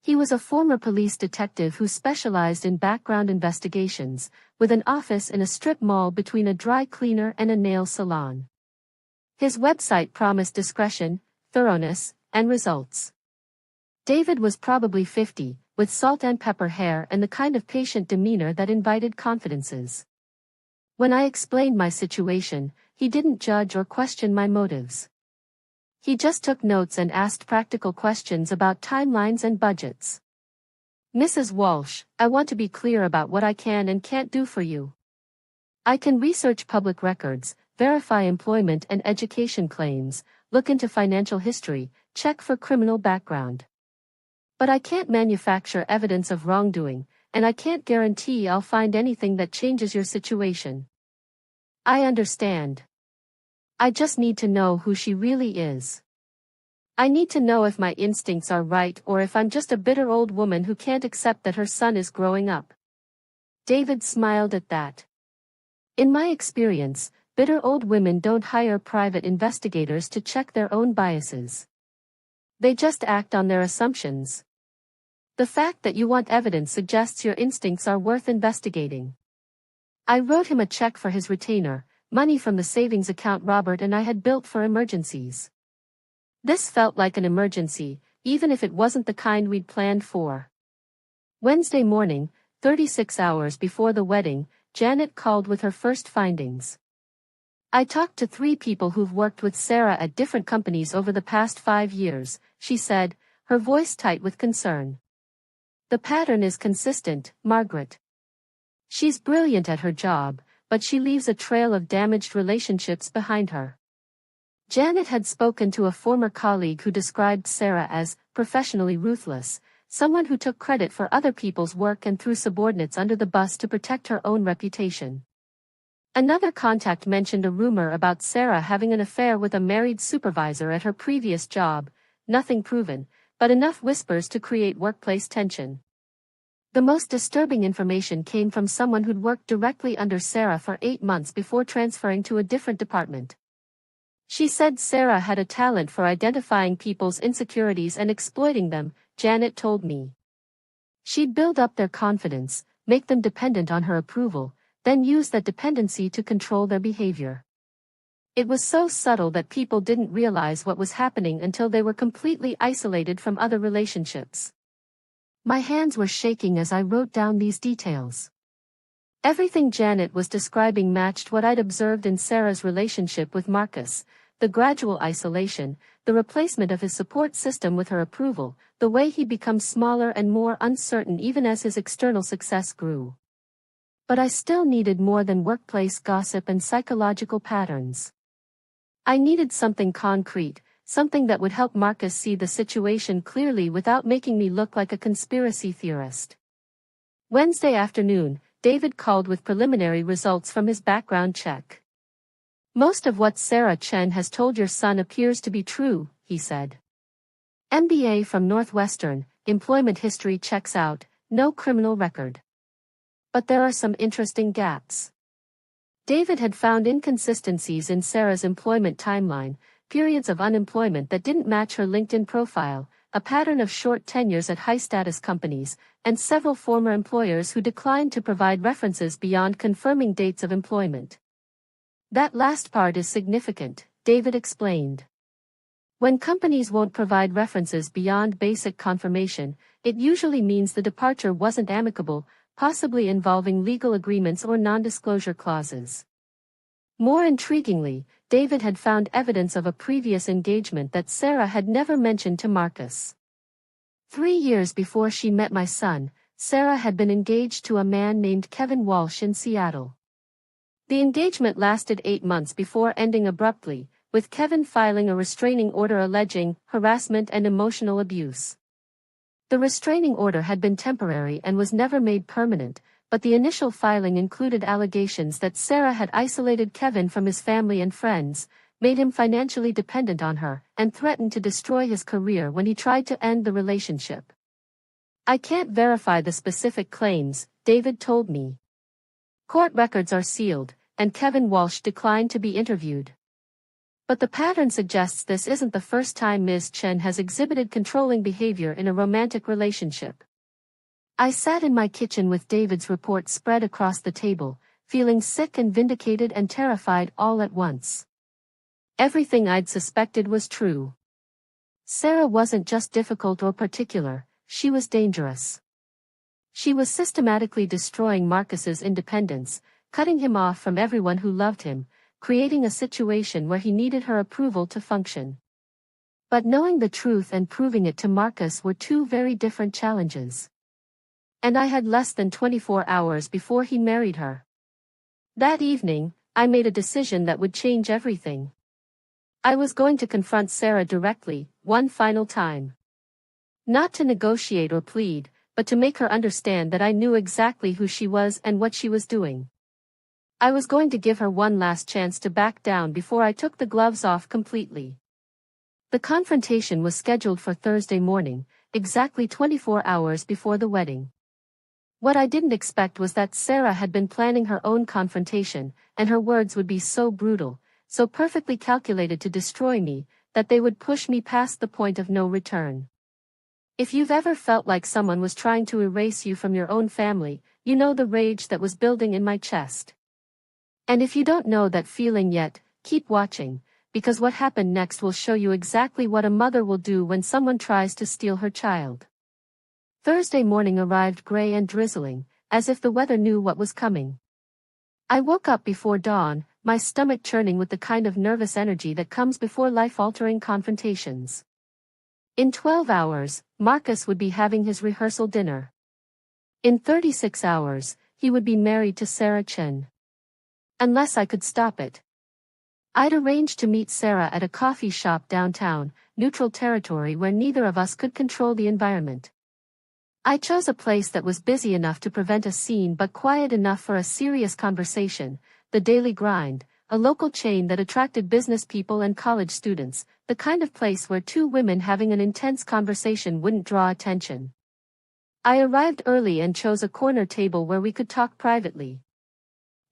He was a former police detective who specialized in background investigations, with an office in a strip mall between a dry cleaner and a nail salon. His website promised discretion, thoroughness, and results. David was probably 50, with salt and pepper hair and the kind of patient demeanor that invited confidences. When I explained my situation, he didn't judge or question my motives. He just took notes and asked practical questions about timelines and budgets. "Mrs. Walsh, I want to be clear about what I can and can't do for you. I can research public records, verify employment and education claims, look into financial history, check for criminal background. But I can't manufacture evidence of wrongdoing, and I can't guarantee I'll find anything that changes your situation." "I understand. I just need to know who she really is. I need to know if my instincts are right or if I'm just a bitter old woman who can't accept that her son is growing up." David smiled at that. "In my experience, bitter old women don't hire private investigators to check their own biases. They just act on their assumptions. The fact that you want evidence suggests your instincts are worth investigating." I wrote him a check for his retainer, money from the savings account Robert and I had built for emergencies. This felt like an emergency, even if it wasn't the kind we'd planned for. Wednesday morning, 36 hours before the wedding, Janet called with her first findings. "I talked to 3 people who've worked with Sarah at different companies over the past 5 years, she said, her voice tight with concern. "The pattern is consistent, Margaret. She's brilliant at her job, but she leaves a trail of damaged relationships behind her." Janet had spoken to a former colleague who described Sarah as professionally ruthless, someone who took credit for other people's work and threw subordinates under the bus to protect her own reputation. Another contact mentioned a rumor about Sarah having an affair with a married supervisor at her previous job, nothing proven, but enough whispers to create workplace tension. The most disturbing information came from someone who'd worked directly under Sarah for 8 months before transferring to a different department. She said Sarah had a talent for identifying people's insecurities and exploiting them, Janet told me. She'd build up their confidence, make them dependent on her approval, then use that dependency to control their behavior. It was so subtle that people didn't realize what was happening until they were completely isolated from other relationships. My hands were shaking as I wrote down these details. Everything Janet was describing matched what I'd observed in Sarah's relationship with Marcus: the gradual isolation, the replacement of his support system with her approval, the way he becomes smaller and more uncertain even as his external success grew. But I still needed more than workplace gossip and psychological patterns. I needed something concrete, something that would help Marcus see the situation clearly without making me look like a conspiracy theorist. Wednesday afternoon, David called with preliminary results from his background check. "Most of what Sarah Chen has told your son appears to be true," he said. "MBA from Northwestern, employment history checks out, no criminal record. But there are some interesting gaps." David had found inconsistencies in Sarah's employment timeline, periods of unemployment that didn't match her LinkedIn profile, a pattern of short tenures at high-status companies, and several former employers who declined to provide references beyond confirming dates of employment. "That last part is significant," David explained. "When companies won't provide references beyond basic confirmation, it usually means the departure wasn't amicable, possibly involving legal agreements or non-disclosure clauses." More intriguingly, David had found evidence of a previous engagement that Sarah had never mentioned to Marcus. 3 years before she met my son, Sarah had been engaged to a man named Kevin Walsh in Seattle. The engagement lasted 8 months before ending abruptly, with Kevin filing a restraining order alleging harassment and emotional abuse. The restraining order had been temporary and was never made permanent, but the initial filing included allegations that Sarah had isolated Kevin from his family and friends, made him financially dependent on her, and threatened to destroy his career when he tried to end the relationship. I can't verify the specific claims, David told me. Court records are sealed, and Kevin Walsh declined to be interviewed. But the pattern suggests this isn't the first time Ms. Chen has exhibited controlling behavior in a romantic relationship. I sat in my kitchen with David's report spread across the table, feeling sick and vindicated and terrified all at once. Everything I'd suspected was true. Sarah wasn't just difficult or particular, she was dangerous. She was systematically destroying Marcus's independence, cutting him off from everyone who loved him, creating a situation where he needed her approval to function. But knowing the truth and proving it to Marcus were two very different challenges. And I had less than 24 hours before he married her. That evening, I made a decision that would change everything. I was going to confront Sarah directly, one final time. Not to negotiate or plead, but to make her understand that I knew exactly who she was and what she was doing. I was going to give her one last chance to back down before I took the gloves off completely. The confrontation was scheduled for Thursday morning, exactly 24 hours before the wedding. What I didn't expect was that Sarah had been planning her own confrontation, and her words would be so brutal, so perfectly calculated to destroy me, that they would push me past the point of no return. If you've ever felt like someone was trying to erase you from your own family, you know the rage that was building in my chest. And if you don't know that feeling yet, keep watching, because what happened next will show you exactly what a mother will do when someone tries to steal her child. Thursday morning arrived gray and drizzling, as if the weather knew what was coming. I woke up before dawn, my stomach churning with the kind of nervous energy that comes before life-altering confrontations. In 12 hours, Marcus would be having his rehearsal dinner. In 36 hours, he would be married to Sarah Chen. Unless I could stop it. I'd arranged to meet Sarah at a coffee shop downtown, neutral territory where neither of us could control the environment. I chose a place that was busy enough to prevent a scene but quiet enough for a serious conversation, the Daily Grind, a local chain that attracted business people and college students, the kind of place where two women having an intense conversation wouldn't draw attention. I arrived early and chose a corner table where we could talk privately.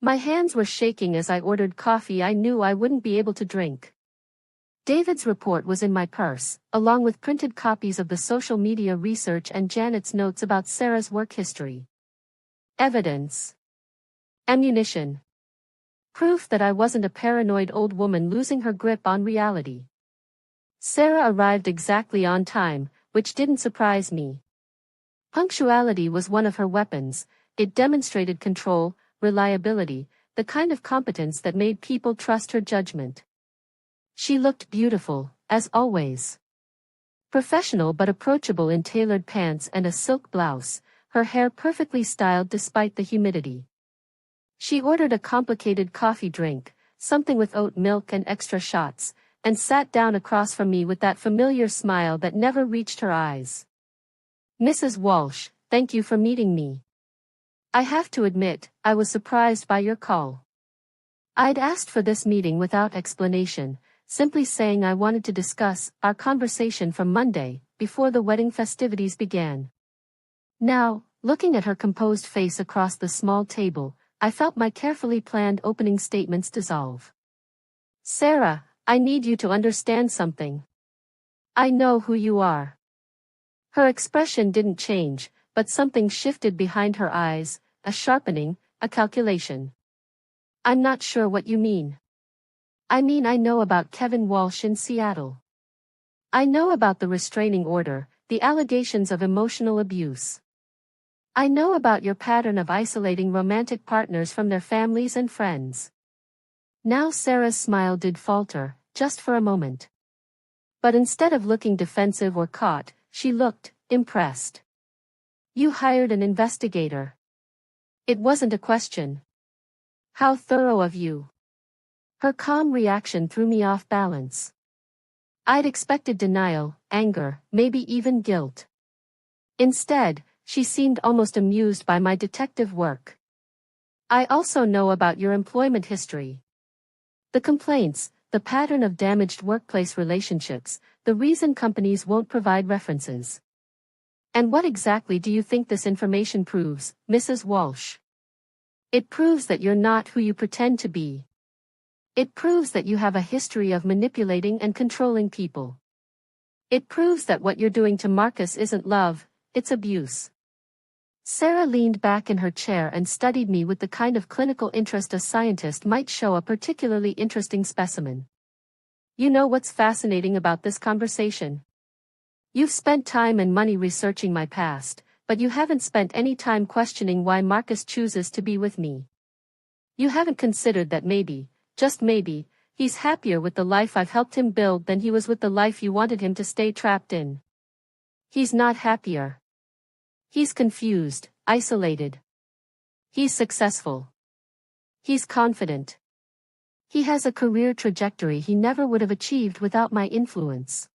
My hands were shaking as I ordered coffee I knew I wouldn't be able to drink. David's report was in my purse, along with printed copies of the social media research and Janet's notes about Sarah's work history. Evidence. Ammunition. Proof that I wasn't a paranoid old woman losing her grip on reality. Sarah arrived exactly on time, which didn't surprise me. Punctuality was one of her weapons. It demonstrated control, reliability, the kind of competence that made people trust her judgment. She looked beautiful, as always. Professional but approachable in tailored pants and a silk blouse, her hair perfectly styled despite the humidity. She ordered a complicated coffee drink, something with oat milk and extra shots, and sat down across from me with that familiar smile that never reached her eyes. Mrs. Walsh, thank you for meeting me. I have to admit, I was surprised by your call. I'd asked for this meeting without explanation, simply saying I wanted to discuss our conversation from Monday, before the wedding festivities began. Now, looking at her composed face across the small table, I felt my carefully planned opening statements dissolve. Sarah, I need you to understand something. I know who you are. Her expression didn't change, but something shifted behind her eyes, a sharpening, a calculation. I'm not sure what you mean. I mean, I know about Kevin Walsh in Seattle. I know about the restraining order, the allegations of emotional abuse. I know about your pattern of isolating romantic partners from their families and friends. Now Sarah's smile did falter, just for a moment. But instead of looking defensive or caught, she looked impressed. You hired an investigator. It wasn't a question. How thorough of you. Her calm reaction threw me off balance. I'd expected denial, anger, maybe even guilt. Instead, she seemed almost amused by my detective work. I also know about your employment history. The complaints, the pattern of damaged workplace relationships, the reason companies won't provide references. And what exactly do you think this information proves, Mrs. Walsh? It proves that you're not who you pretend to be. It proves that you have a history of manipulating and controlling people. It proves that what you're doing to Marcus isn't love, it's abuse. Sarah leaned back in her chair and studied me with the kind of clinical interest a scientist might show a particularly interesting specimen. You know what's fascinating about this conversation? You've spent time and money researching my past, but you haven't spent any time questioning why Marcus chooses to be with me. You haven't considered that maybe, just maybe, he's happier with the life I've helped him build than he was with the life you wanted him to stay trapped in. He's not happier. He's confused, isolated. He's successful. He's confident. He has a career trajectory he never would have achieved without my influence.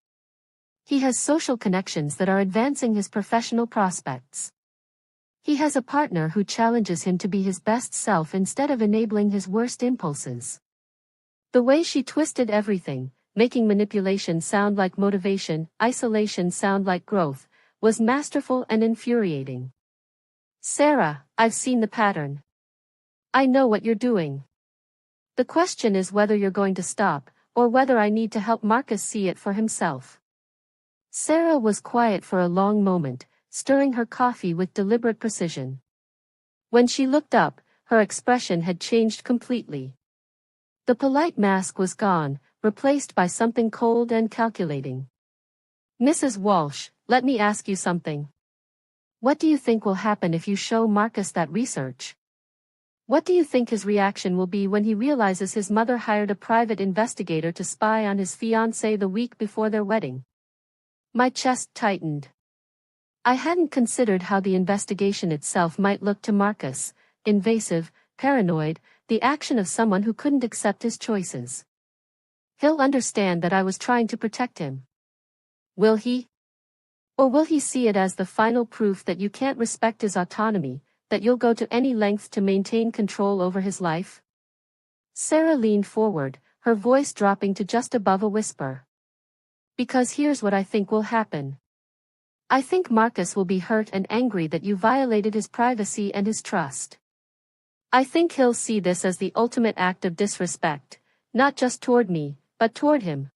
He has social connections that are advancing his professional prospects. He has a partner who challenges him to be his best self instead of enabling his worst impulses. The way she twisted everything, making manipulation sound like motivation, isolation sound like growth, was masterful and infuriating. Sarah, I've seen the pattern. I know what you're doing. The question is whether you're going to stop, or whether I need to help Marcus see it for himself. Sarah was quiet for a long moment, stirring her coffee with deliberate precision. When she looked up, her expression had changed completely. The polite mask was gone, replaced by something cold and calculating. Mrs. Walsh, let me ask you something. What do you think will happen if you show Marcus that research? What do you think his reaction will be when he realizes his mother hired a private investigator to spy on his fiancée the week before their wedding? My chest tightened. I hadn't considered how the investigation itself might look to Marcus: invasive, paranoid, the action of someone who couldn't accept his choices. He'll understand that I was trying to protect him. Will he? Or will he see it as the final proof that you can't respect his autonomy, that you'll go to any length to maintain control over his life? Sarah leaned forward, her voice dropping to just above a whisper. Because here's what I think will happen. I think Marcus will be hurt and angry that you violated his privacy and his trust. I think he'll see this as the ultimate act of disrespect, not just toward me, but toward him.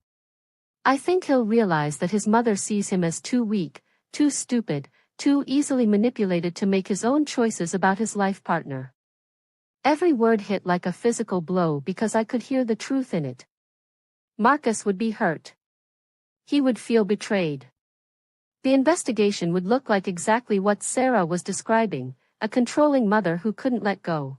I think he'll realize that his mother sees him as too weak, too stupid, too easily manipulated to make his own choices about his life partner. Every word hit like a physical blow because I could hear the truth in it. Marcus would be hurt. He would feel betrayed. The investigation would look like exactly what Sarah was describing, a controlling mother who couldn't let go.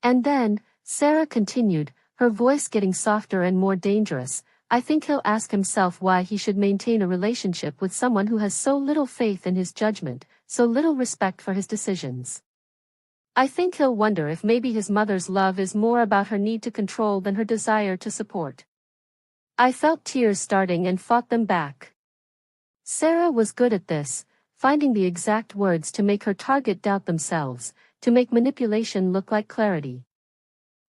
And then, Sarah continued, her voice getting softer and more dangerous, I think he'll ask himself why he should maintain a relationship with someone who has so little faith in his judgment, so little respect for his decisions. I think he'll wonder if maybe his mother's love is more about her need to control than her desire to support. I felt tears starting and fought them back. Sarah was good at this, finding the exact words to make her target doubt themselves, to make manipulation look like clarity.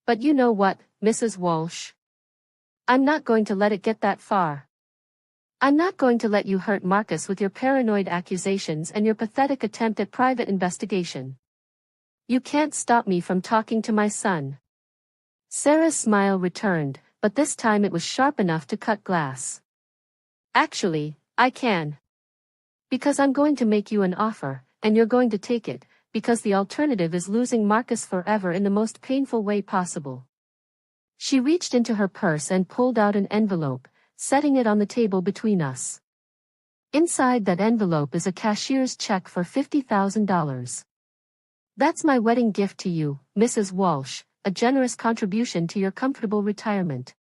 But you know what, Mrs. Walsh? I'm not going to let it get that far. I'm not going to let you hurt Marcus with your paranoid accusations and your pathetic attempt at private investigation. You can't stop me from talking to my son. Sarah's smile returned, but this time it was sharp enough to cut glass. Actually, I can. Because I'm going to make you an offer, and you're going to take it, because the alternative is losing Marcus forever in the most painful way possible. She reached into her purse and pulled out an envelope, setting it on the table between us. Inside that envelope is a cashier's check for $50,000. That's my wedding gift to you, Mrs. Walsh, a generous contribution to your comfortable retirement.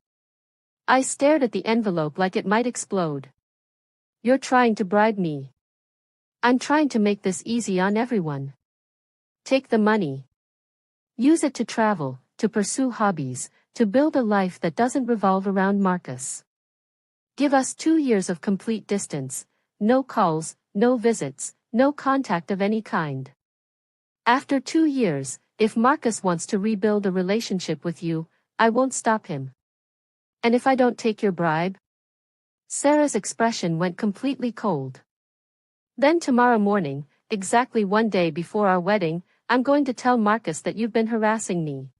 I stared at the envelope like it might explode. You're trying to bribe me. I'm trying to make this easy on everyone. Take the money. Use it to travel, to pursue hobbies, to build a life that doesn't revolve around Marcus. Give us 2 years of complete distance, no calls, no visits, no contact of any kind. After 2 years, if Marcus wants to rebuild a relationship with you, I won't stop him. And if I don't take your bribe? Sarah's expression went completely cold. Then tomorrow morning, exactly 1 day before our wedding, I'm going to tell Marcus that you've been harassing me.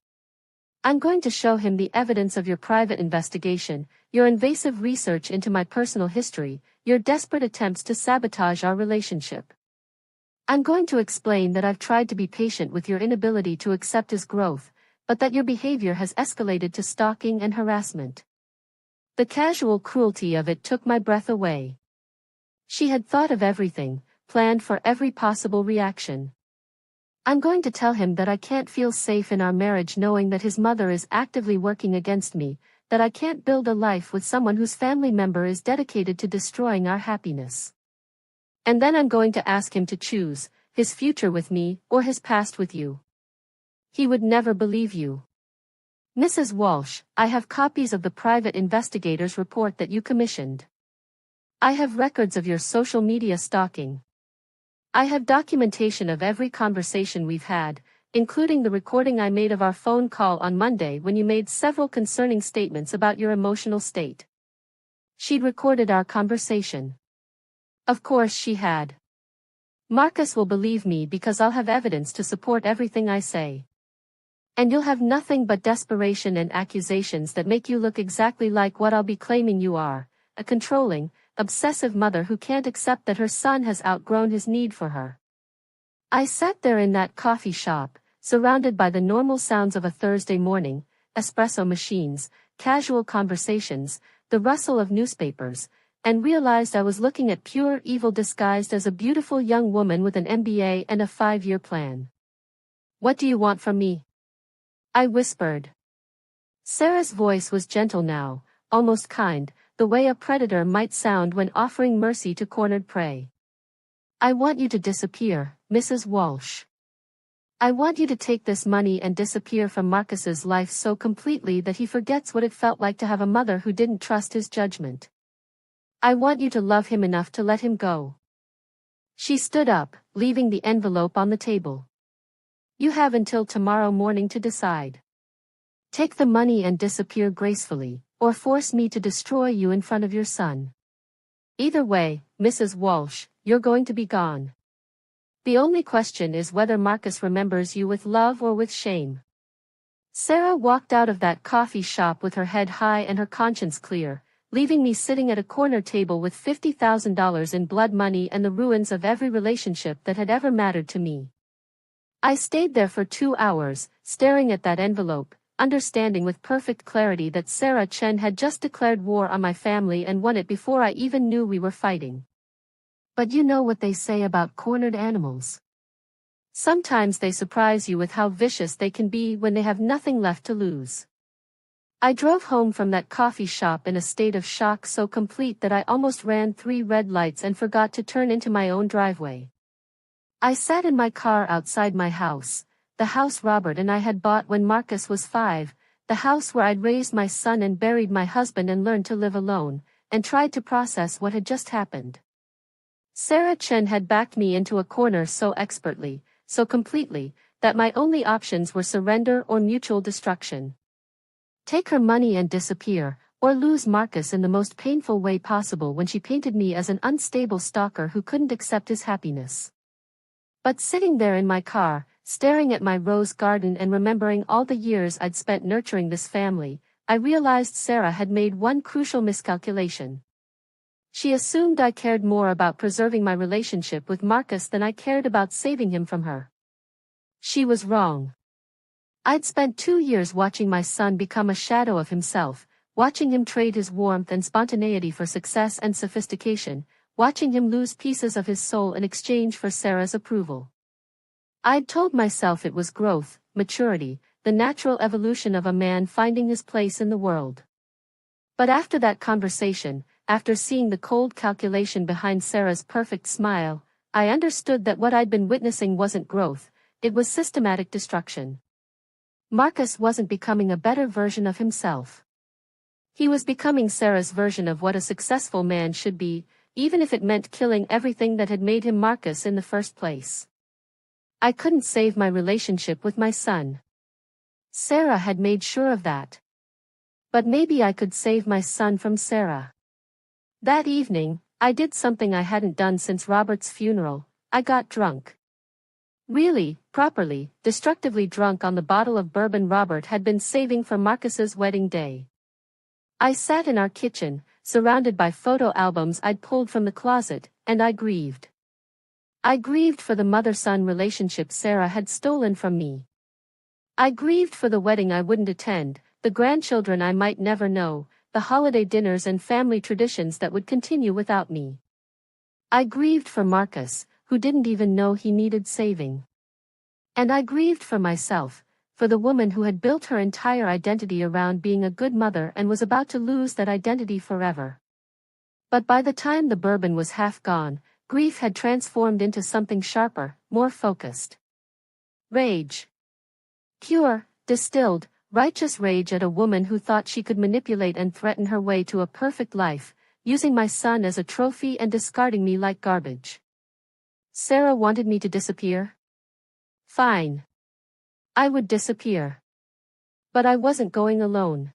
I'm going to show him the evidence of your private investigation, your invasive research into my personal history, your desperate attempts to sabotage our relationship. I'm going to explain that I've tried to be patient with your inability to accept his growth, but that your behavior has escalated to stalking and harassment. The casual cruelty of it took my breath away. She had thought of everything, planned for every possible reaction. I'm going to tell him that I can't feel safe in our marriage knowing that his mother is actively working against me, that I can't build a life with someone whose family member is dedicated to destroying our happiness. And then I'm going to ask him to choose, his future with me or his past with you. He would never believe you. Mrs. Walsh, I have copies of the private investigator's report that you commissioned. I have records of your social media stalking. I have documentation of every conversation we've had, including the recording I made of our phone call on Monday when you made several concerning statements about your emotional state. She'd recorded our conversation. Of course she had. Marcus will believe me because I'll have evidence to support everything I say. And you'll have nothing but desperation and accusations that make you look exactly like what I'll be claiming you are, a controlling, obsessive mother who can't accept that her son has outgrown his need for her. I sat there in that coffee shop, surrounded by the normal sounds of a Thursday morning, espresso machines, casual conversations, the rustle of newspapers, and realized I was looking at pure evil disguised as a beautiful young woman with an MBA and a 5-year plan. What do you want from me? I whispered. Sarah's voice was gentle now, almost kind, the way a predator might sound when offering mercy to cornered prey. I want you to disappear, Mrs. Walsh. I want you to take this money and disappear from Marcus's life so completely that he forgets what it felt like to have a mother who didn't trust his judgment. I want you to love him enough to let him go. She stood up, leaving the envelope on the table. You have until tomorrow morning to decide. Take the money and disappear gracefully, or force me to destroy you in front of your son. Either way, Mrs. Walsh, you're going to be gone. The only question is whether Marcus remembers you with love or with shame. Sarah walked out of that coffee shop with her head high and her conscience clear, leaving me sitting at a corner table with $50,000 in blood money and the ruins of every relationship that had ever mattered to me. I stayed there for 2 hours, staring at that envelope, understanding with perfect clarity that Sarah Chen had just declared war on my family and won it before I even knew we were fighting. But you know what they say about cornered animals. Sometimes they surprise you with how vicious they can be when they have nothing left to lose. I drove home from that coffee shop in a state of shock so complete that I almost ran 3 red lights and forgot to turn into my own driveway. I sat in my car outside my house, the house Robert and I had bought when Marcus was 5, the house where I'd raised my son and buried my husband and learned to live alone, and tried to process what had just happened. Sarah Chen had backed me into a corner so expertly, so completely, that my only options were surrender or mutual destruction. Take her money and disappear, or lose Marcus in the most painful way possible when she painted me as an unstable stalker who couldn't accept his happiness. But sitting there in my car, staring at my rose garden and remembering all the years I'd spent nurturing this family, I realized Sarah had made one crucial miscalculation. She assumed I cared more about preserving my relationship with Marcus than I cared about saving him from her. She was wrong. I'd spent 2 years watching my son become a shadow of himself, watching him trade his warmth and spontaneity for success and sophistication, watching him lose pieces of his soul in exchange for Sarah's approval. I'd told myself it was growth, maturity, the natural evolution of a man finding his place in the world. But after that conversation, after seeing the cold calculation behind Sarah's perfect smile, I understood that what I'd been witnessing wasn't growth, it was systematic destruction. Marcus wasn't becoming a better version of himself. He was becoming Sarah's version of what a successful man should be, even if it meant killing everything that had made him Marcus in the first place. I couldn't save my relationship with my son. Sarah had made sure of that. But maybe I could save my son from Sarah. That evening, I did something I hadn't done since Robert's funeral. I got drunk. Really, properly, destructively drunk on the bottle of bourbon Robert had been saving for Marcus's wedding day. I sat in our kitchen, surrounded by photo albums I'd pulled from the closet, and I grieved. I grieved for the mother-son relationship Sarah had stolen from me. I grieved for the wedding I wouldn't attend, the grandchildren I might never know, the holiday dinners and family traditions that would continue without me. I grieved for Marcus, who didn't even know he needed saving. And I grieved for myself, for the woman who had built her entire identity around being a good mother and was about to lose that identity forever. But by the time the bourbon was half gone, grief had transformed into something sharper, more focused. Rage. Pure, distilled, righteous rage at a woman who thought she could manipulate and threaten her way to a perfect life, using my son as a trophy and discarding me like garbage. Sarah wanted me to disappear? Fine. I would disappear. But I wasn't going alone.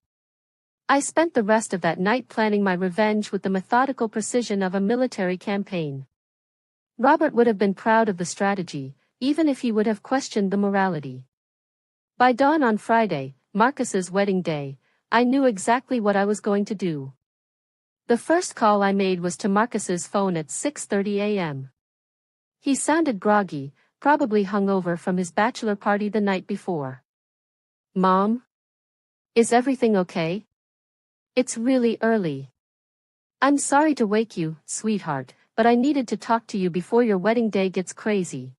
I spent the rest of that night planning my revenge with the methodical precision of a military campaign. Robert would have been proud of the strategy, even if he would have questioned the morality. By dawn on Friday, Marcus's wedding day, I knew exactly what I was going to do. The first call I made was to Marcus's phone at 6:30 a.m. He sounded groggy, probably hungover from his bachelor party the night before. Mom? Is everything okay? It's really early. I'm sorry to wake you, sweetheart, but I needed to talk to you before your wedding day gets crazy.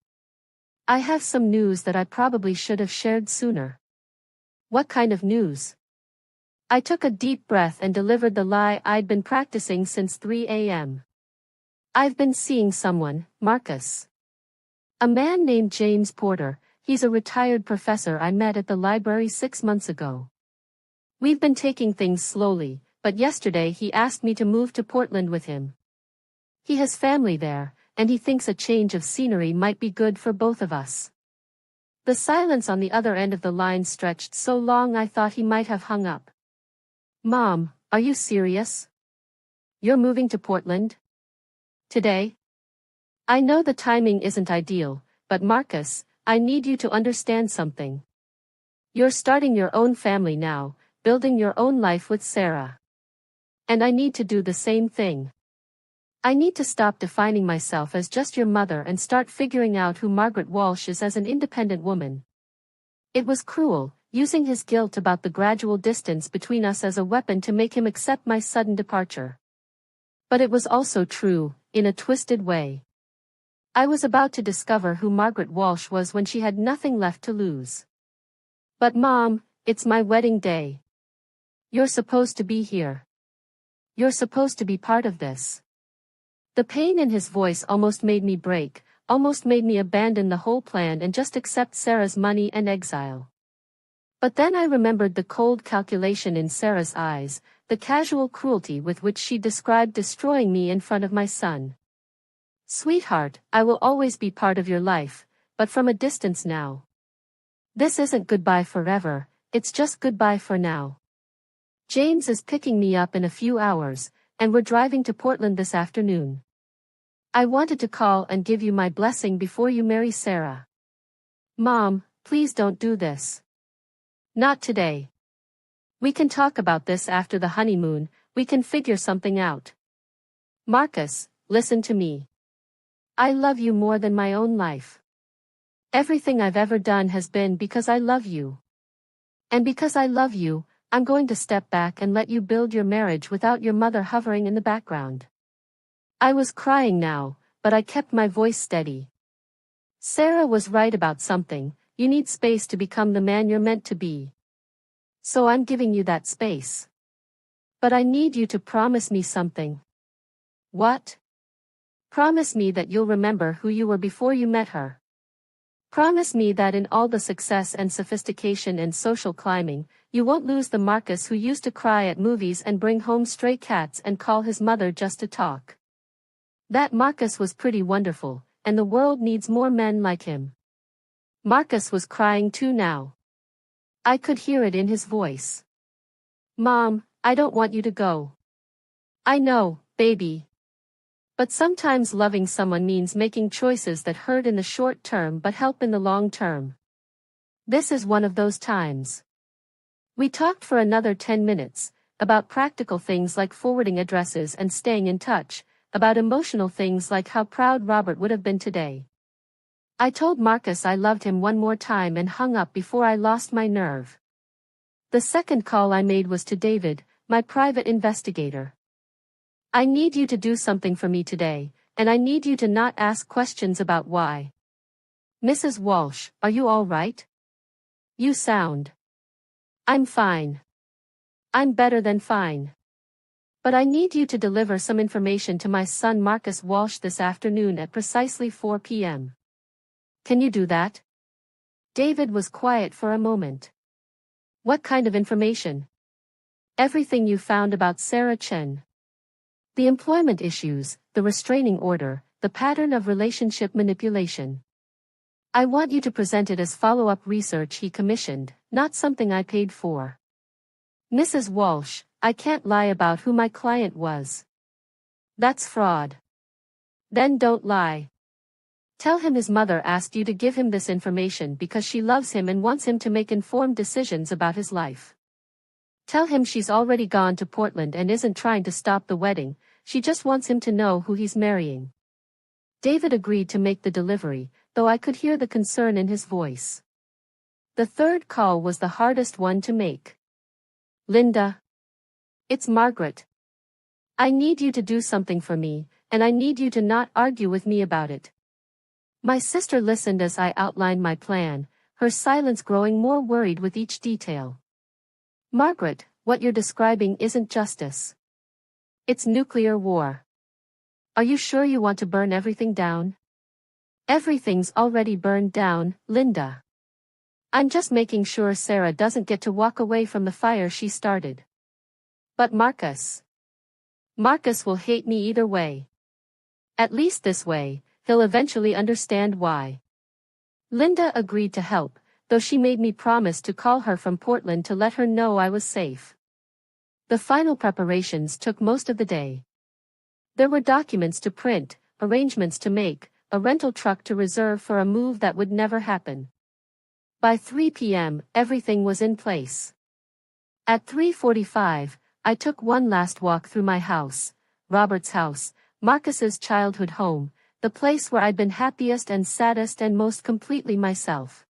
I have some news that I probably should have shared sooner. What kind of news? I took a deep breath and delivered the lie I'd been practicing since 3 a.m. I've been seeing someone, Marcus. A man named James Porter. He's a retired professor I met at the library 6 months ago. We've been taking things slowly, but yesterday he asked me to move to Portland with him. He has family there, and he thinks a change of scenery might be good for both of us. The silence on the other end of the line stretched so long I thought he might have hung up. Mom, are you serious? You're moving to Portland? Today? I know the timing isn't ideal, but Marcus, I need you to understand something. You're starting your own family now, building your own life with Sarah. And I need to do the same thing. I need to stop defining myself as just your mother and start figuring out who Margaret Walsh is as an independent woman. It was cruel, using his guilt about the gradual distance between us as a weapon to make him accept my sudden departure. But it was also true, in a twisted way. I was about to discover who Margaret Walsh was when she had nothing left to lose. But Mom, it's my wedding day. You're supposed to be here. You're supposed to be part of this. The pain in his voice almost made me break, almost made me abandon the whole plan and just accept Sarah's money and exile. But then I remembered the cold calculation in Sarah's eyes, the casual cruelty with which she described destroying me in front of my son. Sweetheart, I will always be part of your life, but from a distance now. This isn't goodbye forever, it's just goodbye for now. James is picking me up in a few hours, and we're driving to Portland this afternoon. I wanted to call and give you my blessing before you marry Sarah. Mom, please don't do this. Not today. We can talk about this after the honeymoon, we can figure something out. Marcus, listen to me. I love you more than my own life. Everything I've ever done has been because I love you. And because I love you, I'm going to step back and let you build your marriage without your mother hovering in the background. I was crying now, but I kept my voice steady. Sarah was right about something, you need space to become the man you're meant to be. So I'm giving you that space. But I need you to promise me something. What? Promise me that you'll remember who you were before you met her. Promise me that in all the success and sophistication and social climbing, you won't lose the Marcus who used to cry at movies and bring home stray cats and call his mother just to talk. That Marcus was pretty wonderful, and the world needs more men like him. Marcus was crying too now. I could hear it in his voice. Mom, I don't want you to go. I know, baby. But sometimes loving someone means making choices that hurt in the short term but help in the long term. This is one of those times. We talked for another 10 minutes, about practical things like forwarding addresses and staying in touch, about emotional things like how proud Robert would have been today. I told Marcus I loved him one more time and hung up before I lost my nerve. The second call I made was to David, my private investigator. I need you to do something for me today, and I need you to not ask questions about why. Mrs. Walsh, are you all right? You sound. I'm fine. I'm better than fine. But I need you to deliver some information to my son Marcus Walsh this afternoon at precisely 4 p.m. Can you do that? David was quiet for a moment. What kind of information? Everything you found about Sarah Chen. The employment issues, the restraining order, the pattern of relationship manipulation. I want you to present it as follow-up research he commissioned, not something I paid for. Mrs. Walsh, I can't lie about who my client was. That's fraud. Then don't lie. Tell him his mother asked you to give him this information because she loves him and wants him to make informed decisions about his life. Tell him she's already gone to Portland and isn't trying to stop the wedding, she just wants him to know who he's marrying. David agreed to make the delivery, though I could hear the concern in his voice. The third call was the hardest one to make. Linda. It's Margaret. I need you to do something for me, and I need you to not argue with me about it. My sister listened as I outlined my plan, her silence growing more worried with each detail. Margaret, what you're describing isn't justice. It's nuclear war. Are you sure you want to burn everything down? Everything's already burned down, Linda. I'm just making sure Sarah doesn't get to walk away from the fire she started. But Marcus. Marcus will hate me either way. At least this way, he'll eventually understand why. Linda agreed to help, though she made me promise to call her from Portland to let her know I was safe. The final preparations took most of the day. There were documents to print, arrangements to make, a rental truck to reserve for a move that would never happen. By 3 p.m., everything was in place. At 3:45, I took one last walk through my house, Robert's house, Marcus's childhood home, the place where I'd been happiest and saddest and most completely myself.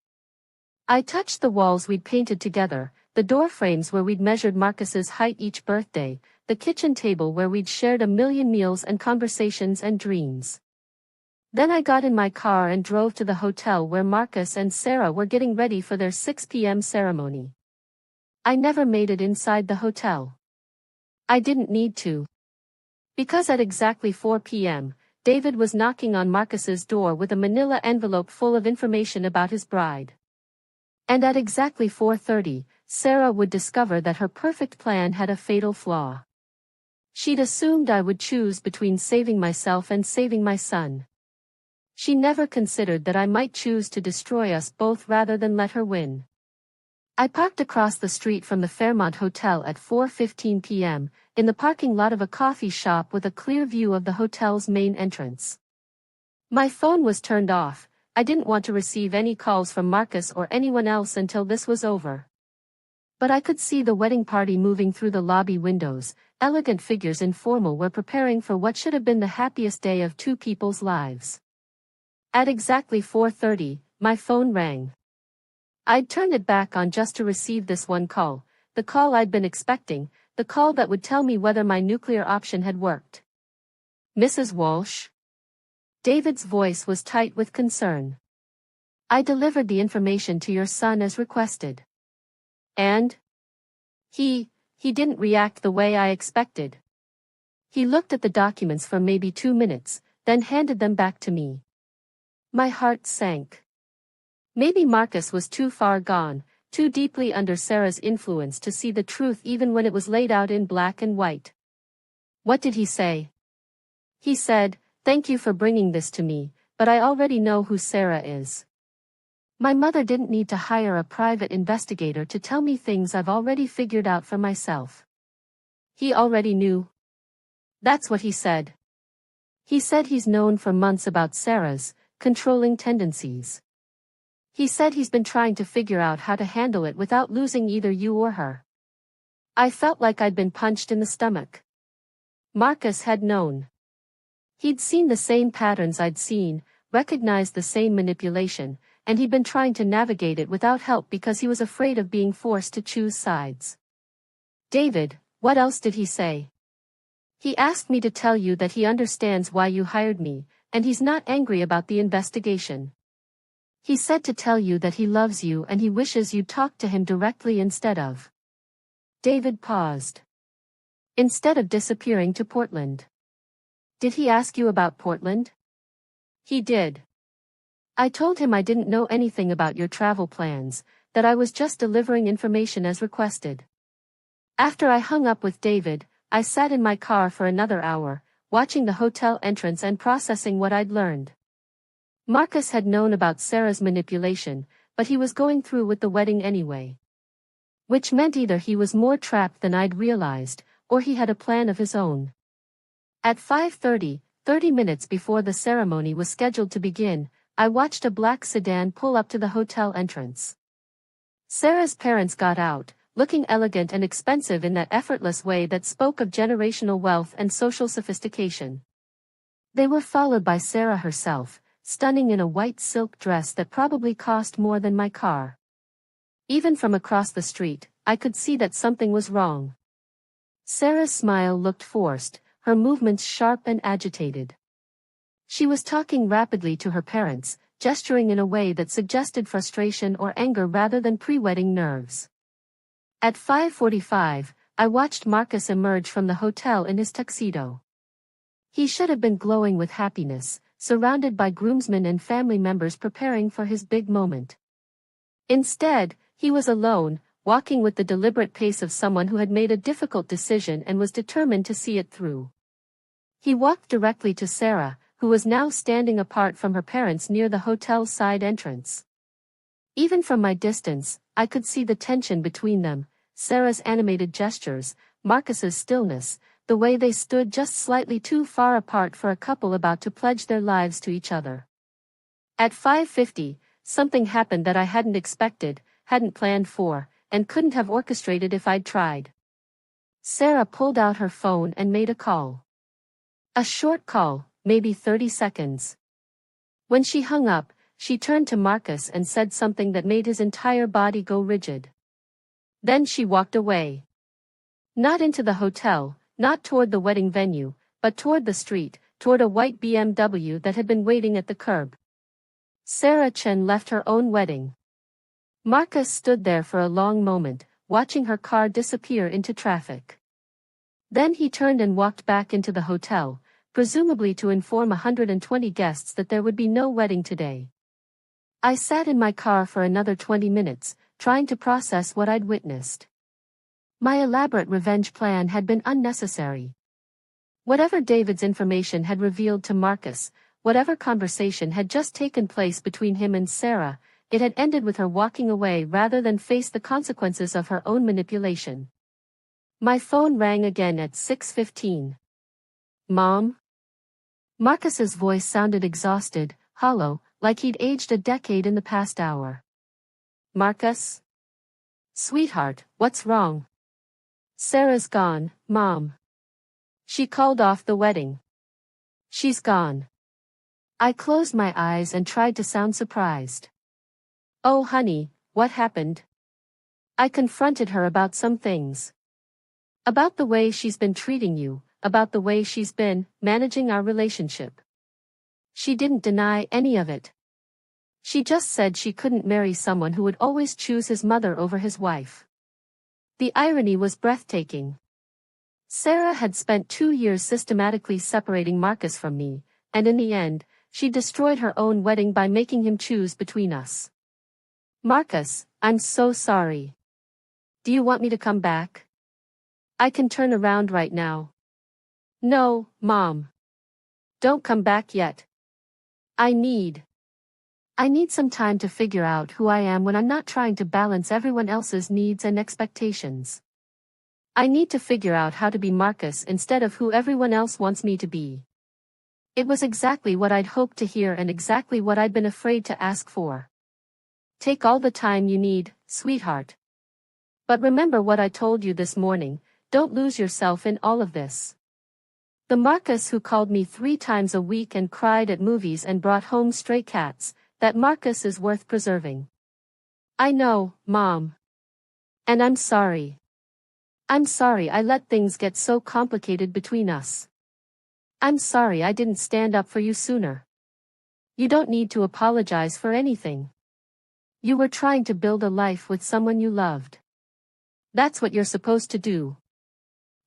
I touched the walls we'd painted together, the door frames where we'd measured Marcus's height each birthday, the kitchen table where we'd shared a million meals and conversations and dreams. Then I got in my car and drove to the hotel where Marcus and Sarah were getting ready for their 6 p.m. ceremony. I never made it inside the hotel. I didn't need to. Because at exactly 4 p.m., David was knocking on Marcus's door with a manila envelope full of information about his bride. And at exactly 4:30, Sarah would discover that her perfect plan had a fatal flaw. She'd assumed I would choose between saving myself and saving my son. She never considered that I might choose to destroy us both rather than let her win. I parked across the street from the Fairmont Hotel at 4:15 p.m., in the parking lot of a coffee shop with a clear view of the hotel's main entrance. My phone was turned off. I didn't want to receive any calls from Marcus or anyone else until this was over. But I could see the wedding party moving through the lobby windows, elegant figures in formal were preparing for what should have been the happiest day of two people's lives. At exactly 4:30, my phone rang. I'd turned it back on just to receive this one call, the call I'd been expecting, the call that would tell me whether my nuclear option had worked. Mrs. Walsh? David's voice was tight with concern. I delivered the information to your son as requested. And? He didn't react the way I expected. He looked at the documents for maybe 2 minutes, then handed them back to me. My heart sank. Maybe Marcus was too far gone, too deeply under Sarah's influence to see the truth even when it was laid out in black and white. What did he say? He said, Thank you for bringing this to me, but I already know who Sarah is. My mother didn't need to hire a private investigator to tell me things I've already figured out for myself. He already knew. That's what he said. He said he's known for months about Sarah's controlling tendencies. He said he's been trying to figure out how to handle it without losing either you or her. I felt like I'd been punched in the stomach. Marcus had known. He'd seen the same patterns I'd seen, recognized the same manipulation, and he'd been trying to navigate it without help because he was afraid of being forced to choose sides. David, what else did he say? He asked me to tell you that he understands why you hired me, and he's not angry about the investigation. He said to tell you that he loves you and he wishes you'd talk to him directly instead of. David paused. Instead of disappearing to Portland. Did he ask you about Portland? He did. I told him I didn't know anything about your travel plans, that I was just delivering information as requested. After I hung up with David, I sat in my car for another hour, watching the hotel entrance and processing what I'd learned. Marcus had known about Sarah's manipulation, but he was going through with the wedding anyway. Which meant either he was more trapped than I'd realized, or he had a plan of his own. At 5:30, 30 minutes before the ceremony was scheduled to begin, I watched a black sedan pull up to the hotel entrance. Sarah's parents got out, looking elegant and expensive in that effortless way that spoke of generational wealth and social sophistication. They were followed by Sarah herself, stunning in a white silk dress that probably cost more than my car. Even from across the street, I could see that something was wrong. Sarah's smile looked forced, her movements sharp and agitated. She was talking rapidly to her parents, gesturing in a way that suggested frustration or anger rather than pre-wedding nerves. At 5:45, I watched Marcus emerge from the hotel in his tuxedo. He should have been glowing with happiness, surrounded by groomsmen and family members preparing for his big moment. Instead, he was alone, walking with the deliberate pace of someone who had made a difficult decision and was determined to see it through. He walked directly to Sarah, who was now standing apart from her parents near the hotel's side entrance. Even from my distance, I could see the tension between them, Sarah's animated gestures, Marcus's stillness, the way they stood just slightly too far apart for a couple about to pledge their lives to each other. At 5:50, something happened that I hadn't expected, hadn't planned for, and couldn't have orchestrated if I'd tried. Sarah pulled out her phone and made a call. A short call, maybe 30 seconds. When she hung up, she turned to Marcus and said something that made his entire body go rigid. Then she walked away. Not into the hotel, not toward the wedding venue, but toward the street, toward a white BMW that had been waiting at the curb. Sarah Chen left her own wedding. Marcus stood there for a long moment, watching her car disappear into traffic. Then he turned and walked back into the hotel, presumably to inform 120 guests that there would be no wedding today. I sat in my car for another 20 minutes, trying to process what I'd witnessed. My elaborate revenge plan had been unnecessary. Whatever David's information had revealed to Marcus, whatever conversation had just taken place between him and Sarah, it had ended with her walking away rather than face the consequences of her own manipulation. My phone rang again at 6:15. Mom? Marcus's voice sounded exhausted, hollow, like he'd aged a decade in the past hour. Marcus? Sweetheart, what's wrong? Sarah's gone, Mom. She called off the wedding. She's gone. I closed my eyes and tried to sound surprised. Oh honey, what happened? I confronted her about some things. About the way she's been treating you, about the way she's been managing our relationship. She didn't deny any of it. She just said she couldn't marry someone who would always choose his mother over his wife. The irony was breathtaking. Sarah had spent 2 years systematically separating Marcus from me, and in the end, she destroyed her own wedding by making him choose between us. Marcus, I'm so sorry. Do you want me to come back? I can turn around right now. No, Mom. Don't come back yet. I need some time to figure out who I am when I'm not trying to balance everyone else's needs and expectations. I need to figure out how to be Marcus instead of who everyone else wants me to be. It was exactly what I'd hoped to hear and exactly what I'd been afraid to ask for. Take all the time you need, sweetheart. But remember what I told you this morning, don't lose yourself in all of this. The Marcus who called me 3 times a week and cried at movies and brought home stray cats, that Marcus is worth preserving. I know, Mom. And I'm sorry. I'm sorry I let things get so complicated between us. I'm sorry I didn't stand up for you sooner. You don't need to apologize for anything. You were trying to build a life with someone you loved. That's what you're supposed to do.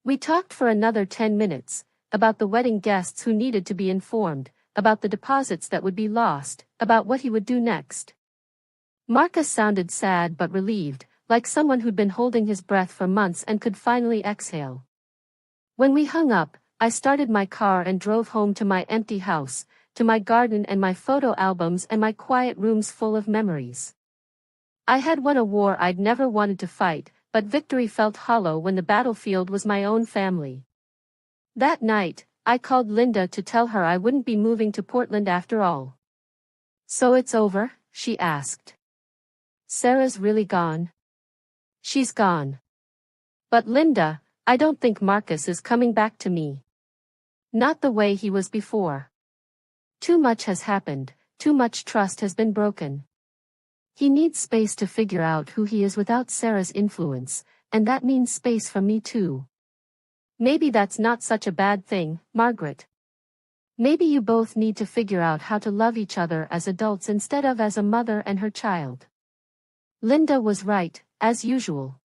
We talked for another 10 minutes, about the wedding guests who needed to be informed, about the deposits that would be lost, about what he would do next. Marcus sounded sad but relieved, like someone who'd been holding his breath for months and could finally exhale. When we hung up, I started my car and drove home to my empty house, to my garden and my photo albums and my quiet rooms full of memories. I had won a war I'd never wanted to fight, but victory felt hollow when the battlefield was my own family. That night, I called Linda to tell her I wouldn't be moving to Portland after all. So it's over? She asked. Sarah's really gone? She's gone. But Linda, I don't think Marcus is coming back to me. Not the way he was before. Too much has happened, too much trust has been broken. He needs space to figure out who he is without Sarah's influence, and that means space from me too. Maybe that's not such a bad thing, Margaret. Maybe you both need to figure out how to love each other as adults instead of as a mother and her child. Linda was right, as usual.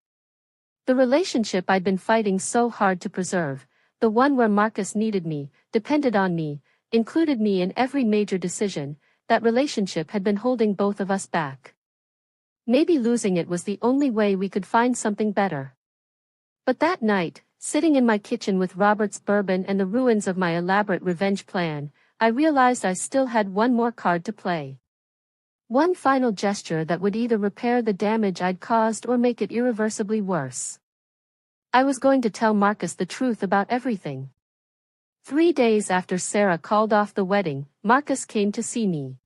The relationship I'd been fighting so hard to preserve, the one where Marcus needed me, depended on me, included me in every major decision, that relationship had been holding both of us back. Maybe losing it was the only way we could find something better. But that night, sitting in my kitchen with Robert's bourbon and the ruins of my elaborate revenge plan, I realized I still had one more card to play. One final gesture that would either repair the damage I'd caused or make it irreversibly worse. I was going to tell Marcus the truth about everything. 3 days after Sarah called off the wedding, Marcus came to see me.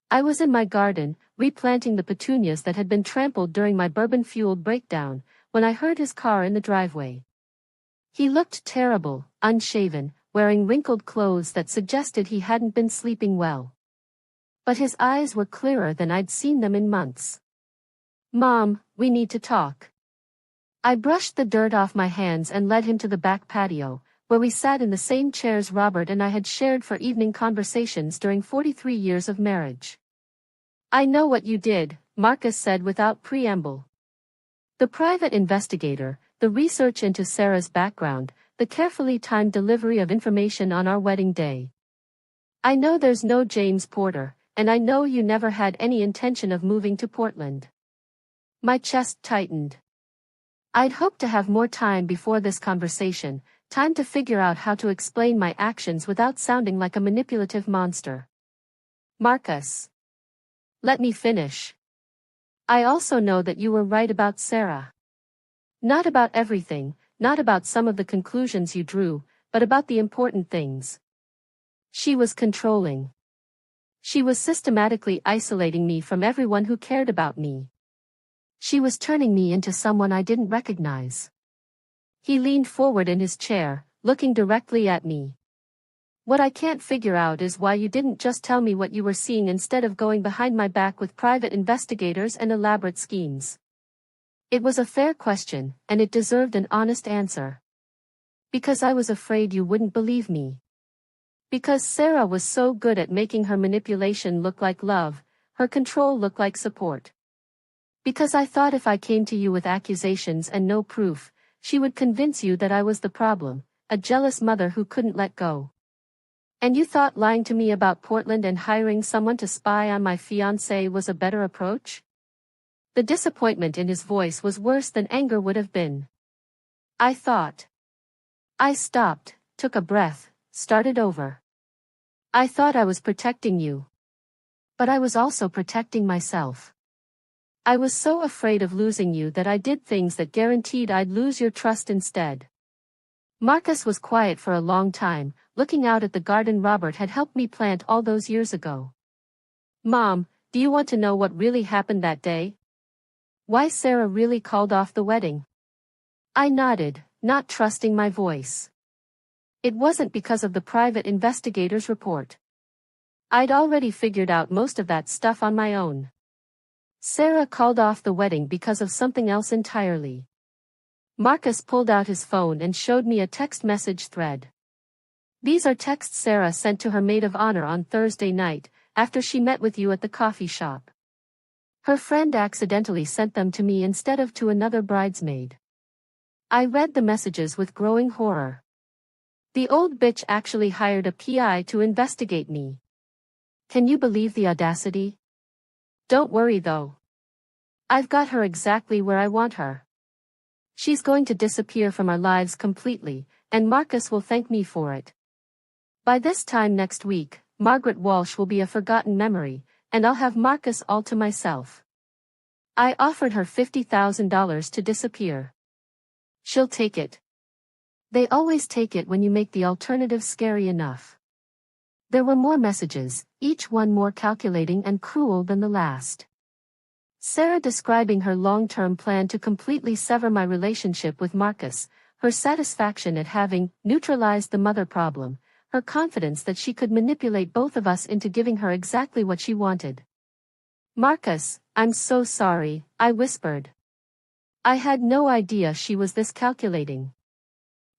I was in my garden, replanting the petunias that had been trampled during my bourbon-fueled breakdown, when I heard his car in the driveway. He looked terrible, unshaven, wearing wrinkled clothes that suggested he hadn't been sleeping well. But his eyes were clearer than I'd seen them in months. Mom, we need to talk. I brushed the dirt off my hands and led him to the back patio, where we sat in the same chairs Robert and I had shared for evening conversations during 43 years of marriage. I know what you did, Marcus said without preamble. The private investigator, the research into Sarah's background, the carefully timed delivery of information on our wedding day. I know there's no James Porter, and I know you never had any intention of moving to Portland. My chest tightened. I'd hoped to have more time before this conversation, time to figure out how to explain my actions without sounding like a manipulative monster. Marcus. Let me finish. I also know that you were right about Sarah. Not about everything, not about some of the conclusions you drew, but about the important things. She was controlling. She was systematically isolating me from everyone who cared about me. She was turning me into someone I didn't recognize. He leaned forward in his chair, looking directly at me. What I can't figure out is why you didn't just tell me what you were seeing instead of going behind my back with private investigators and elaborate schemes. It was a fair question, and it deserved an honest answer. Because I was afraid you wouldn't believe me. Because Sarah was so good at making her manipulation look like love, her control look like support. Because I thought if I came to you with accusations and no proof, she would convince you that I was the problem, a jealous mother who couldn't let go. And you thought lying to me about Portland and hiring someone to spy on my fiancé was a better approach? The disappointment in his voice was worse than anger would have been. I thought. I stopped, took a breath, started over. I thought I was protecting you. But I was also protecting myself. I was so afraid of losing you that I did things that guaranteed I'd lose your trust instead. Marcus was quiet for a long time, looking out at the garden Robert had helped me plant all those years ago. Mom, do you want to know what really happened that day? Why Sarah really called off the wedding? I nodded, not trusting my voice. It wasn't because of the private investigator's report. I'd already figured out most of that stuff on my own. Sarah called off the wedding because of something else entirely. Marcus pulled out his phone and showed me a text message thread. These are texts Sarah sent to her maid of honor on Thursday night, after she met with you at the coffee shop. Her friend accidentally sent them to me instead of to another bridesmaid. I read the messages with growing horror. The old bitch actually hired a PI to investigate me. Can you believe the audacity? Don't worry though. I've got her exactly where I want her. She's going to disappear from our lives completely, and Marcus will thank me for it. By this time next week, Margaret Walsh will be a forgotten memory, and I'll have Marcus all to myself. I offered her $50,000 to disappear. She'll take it. They always take it when you make the alternative scary enough. There were more messages, each one more calculating and cruel than the last. Sarah describing her long-term plan to completely sever my relationship with Marcus, her satisfaction at having neutralized the mother problem, her confidence that she could manipulate both of us into giving her exactly what she wanted. Marcus, I'm so sorry, I whispered. I had no idea she was this calculating.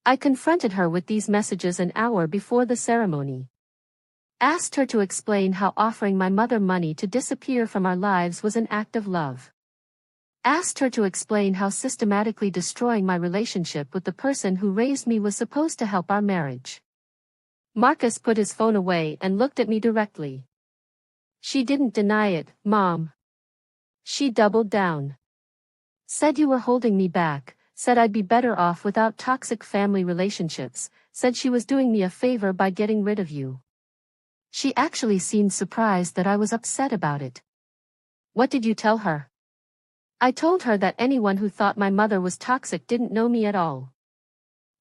I confronted her with these messages an hour before the ceremony. Asked her to explain how offering my mother money to disappear from our lives was an act of love. Asked her to explain how systematically destroying my relationship with the person who raised me was supposed to help our marriage. Marcus put his phone away and looked at me directly. She didn't deny it, Mom. She doubled down. Said you were holding me back, said I'd be better off without toxic family relationships, said she was doing me a favor by getting rid of you. She actually seemed surprised that I was upset about it. What did you tell her? I told her that anyone who thought my mother was toxic didn't know me at all.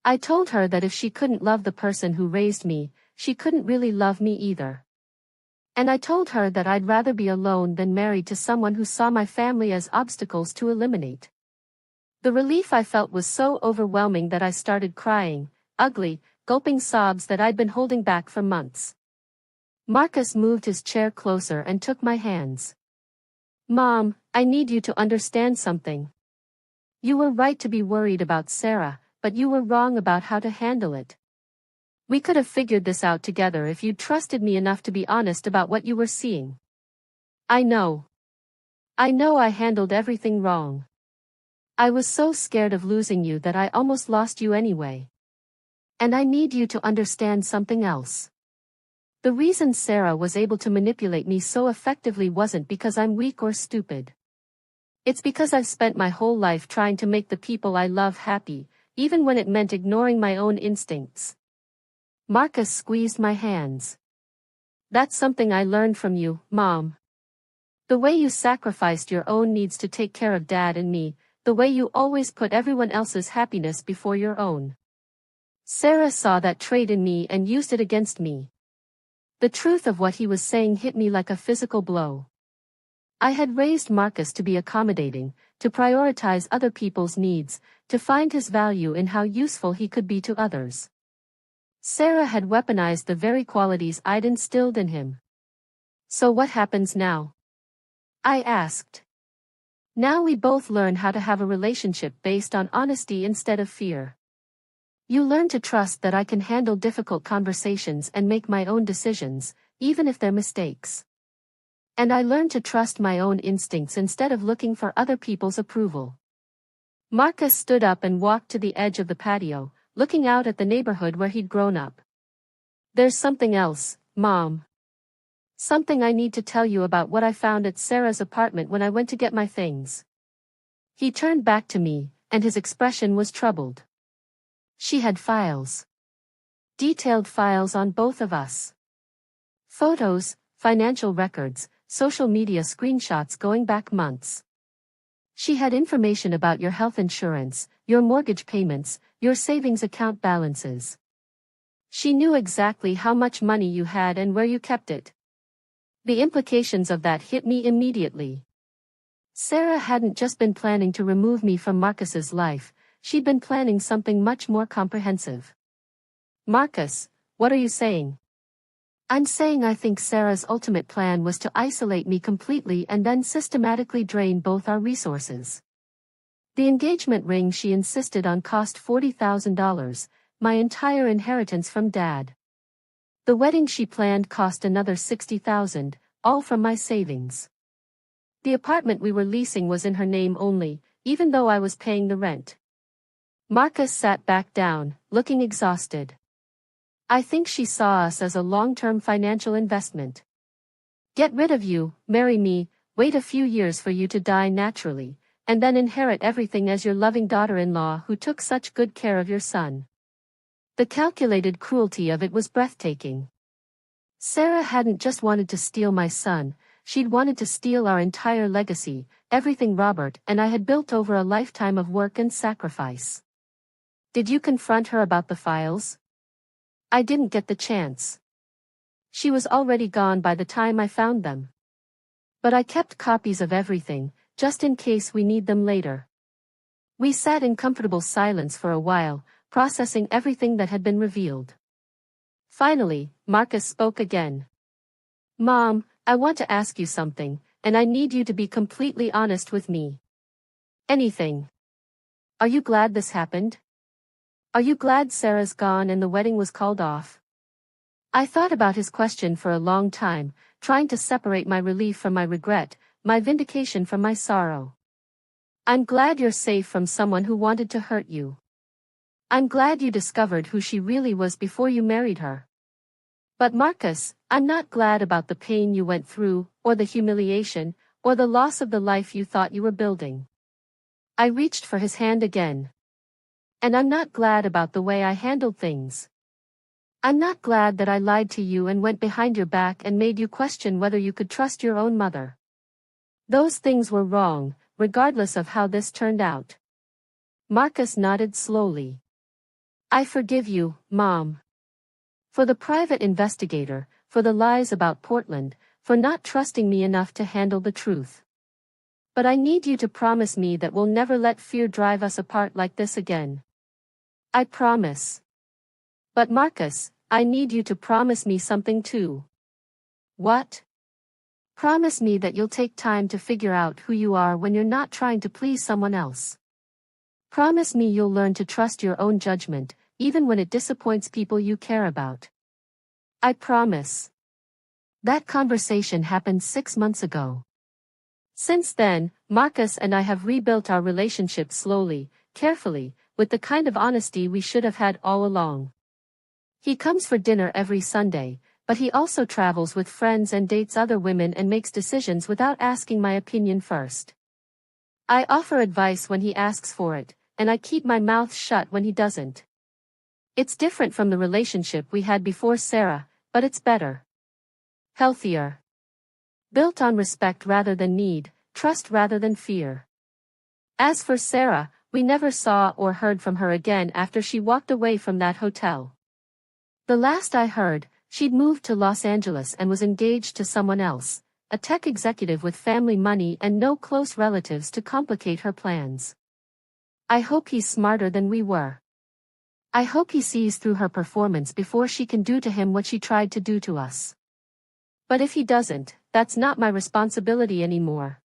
I told her that if she couldn't love the person who raised me, she couldn't really love me either. And I told her that I'd rather be alone than married to someone who saw my family as obstacles to eliminate. The relief I felt was so overwhelming that I started crying, ugly, gulping sobs that I'd been holding back for months. Marcus moved his chair closer and took my hands. Mom, I need you to understand something. You were right to be worried about Sarah, but you were wrong about how to handle it. We could have figured this out together if you'd trusted me enough to be honest about what you were seeing. I know. I know I handled everything wrong. I was so scared of losing you that I almost lost you anyway. And I need you to understand something else. The reason Sarah was able to manipulate me so effectively wasn't because I'm weak or stupid. It's because I've spent my whole life trying to make the people I love happy, even when it meant ignoring my own instincts. Marcus squeezed my hands. That's something I learned from you, Mom. The way you sacrificed your own needs to take care of Dad and me, the way you always put everyone else's happiness before your own. Sarah saw that trait in me and used it against me. The truth of what he was saying hit me like a physical blow. I had raised Marcus to be accommodating, to prioritize other people's needs, to find his value in how useful he could be to others. Sarah had weaponized the very qualities I'd instilled in him. So what happens now? I asked. Now we both learn how to have a relationship based on honesty instead of fear. You learn to trust that I can handle difficult conversations and make my own decisions, even if they're mistakes. And I learn to trust my own instincts instead of looking for other people's approval. Marcus stood up and walked to the edge of the patio, looking out at the neighborhood where he'd grown up. There's something else, Mom. Something I need to tell you about what I found at Sarah's apartment when I went to get my things. He turned back to me, and his expression was troubled. She had files. Detailed files on both of us. Photos, financial records, social media screenshots going back months. She had information about your health insurance, your mortgage payments, your savings account balances. She knew exactly how much money you had and where you kept it. The implications of that hit me immediately. Sarah hadn't just been planning to remove me from Marcus's life, she'd been planning something much more comprehensive. Marcus, what are you saying? I'm saying I think Sarah's ultimate plan was to isolate me completely and then systematically drain both our resources. The engagement ring she insisted on cost $40,000, my entire inheritance from Dad. The wedding she planned cost another $60,000, all from my savings. The apartment we were leasing was in her name only, even though I was paying the rent. Marcus sat back down, looking exhausted. I think she saw us as a long-term financial investment. Get rid of you, marry me, wait a few years for you to die naturally, and then inherit everything as your loving daughter-in-law who took such good care of your son. The calculated cruelty of it was breathtaking. Sarah hadn't just wanted to steal my son, she'd wanted to steal our entire legacy, everything Robert and I had built over a lifetime of work and sacrifice. Did you confront her about the files? I didn't get the chance. She was already gone by the time I found them. But I kept copies of everything, just in case we need them later. We sat in comfortable silence for a while, processing everything that had been revealed. Finally, Marcus spoke again. Mom, I want to ask you something, and I need you to be completely honest with me. Anything. Are you glad this happened? Are you glad Sarah's gone and the wedding was called off? I thought about his question for a long time, trying to separate my relief from my regret, my vindication from my sorrow. I'm glad you're safe from someone who wanted to hurt you. I'm glad you discovered who she really was before you married her. But Marcus, I'm not glad about the pain you went through, or the humiliation, or the loss of the life you thought you were building. I reached for his hand again. And I'm not glad about the way I handled things. I'm not glad that I lied to you and went behind your back and made you question whether you could trust your own mother. Those things were wrong, regardless of how this turned out. Marcus nodded slowly. I forgive you, Mom. For the private investigator, for the lies about Portland, for not trusting me enough to handle the truth. But I need you to promise me that we'll never let fear drive us apart like this again. I promise. But Marcus, I need you to promise me something too. What? Promise me that you'll take time to figure out who you are when you're not trying to please someone else. Promise me you'll learn to trust your own judgment, even when it disappoints people you care about. I promise. That conversation happened 6 months ago. Since then, Marcus and I have rebuilt our relationship slowly, carefully, with the kind of honesty we should have had all along. He comes for dinner every Sunday, but he also travels with friends and dates other women and makes decisions without asking my opinion first. I offer advice when he asks for it, and I keep my mouth shut when he doesn't. It's different from the relationship we had before Sarah, but it's better. Healthier. Built on respect rather than need, trust rather than fear. As for Sarah, we never saw or heard from her again after she walked away from that hotel. The last I heard, she'd moved to Los Angeles and was engaged to someone else, a tech executive with family money and no close relatives to complicate her plans. I hope he's smarter than we were. I hope he sees through her performance before she can do to him what she tried to do to us. But if he doesn't, that's not my responsibility anymore.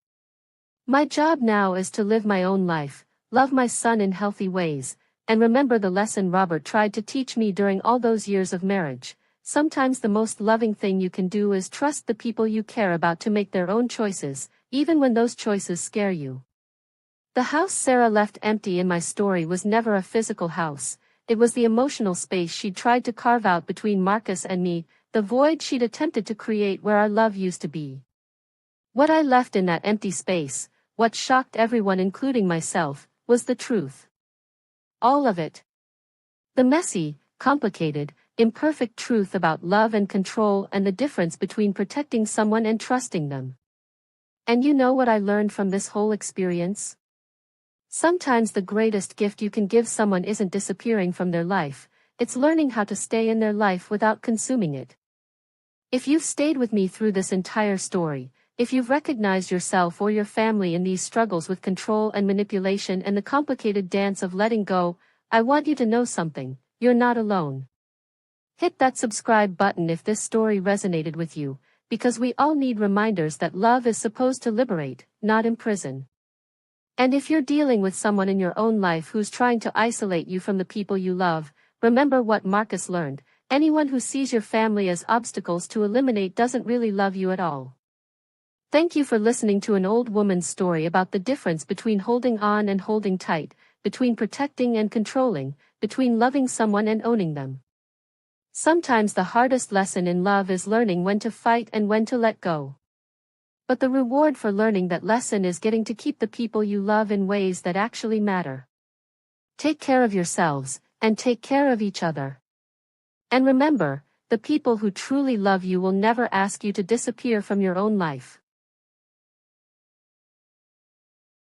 My job now is to live my own life, love my son in healthy ways, and remember the lesson Robert tried to teach me during all those years of marriage. Sometimes the most loving thing you can do is trust the people you care about to make their own choices, even when those choices scare you. The house Sarah left empty in my story was never a physical house, it was the emotional space she'd tried to carve out between Marcus and me, the void she'd attempted to create where our love used to be. What I left in that empty space, what shocked everyone including myself, was the truth. All of it. The messy, complicated, imperfect truth about love and control and the difference between protecting someone and trusting them. And you know what I learned from this whole experience? Sometimes the greatest gift you can give someone isn't disappearing from their life, it's learning how to stay in their life without consuming it. If you've stayed with me through this entire story, if you've recognized yourself or your family in these struggles with control and manipulation and the complicated dance of letting go, I want you to know something: you're not alone. Hit that subscribe button if this story resonated with you, because we all need reminders that love is supposed to liberate, not imprison. And if you're dealing with someone in your own life who's trying to isolate you from the people you love, remember what Marcus learned: anyone who sees your family as obstacles to eliminate doesn't really love you at all. Thank you for listening to an old woman's story about the difference between holding on and holding tight, between protecting and controlling, between loving someone and owning them. Sometimes the hardest lesson in love is learning when to fight and when to let go. But the reward for learning that lesson is getting to keep the people you love in ways that actually matter. Take care of yourselves, and take care of each other. And remember, the people who truly love you will never ask you to disappear from your own life.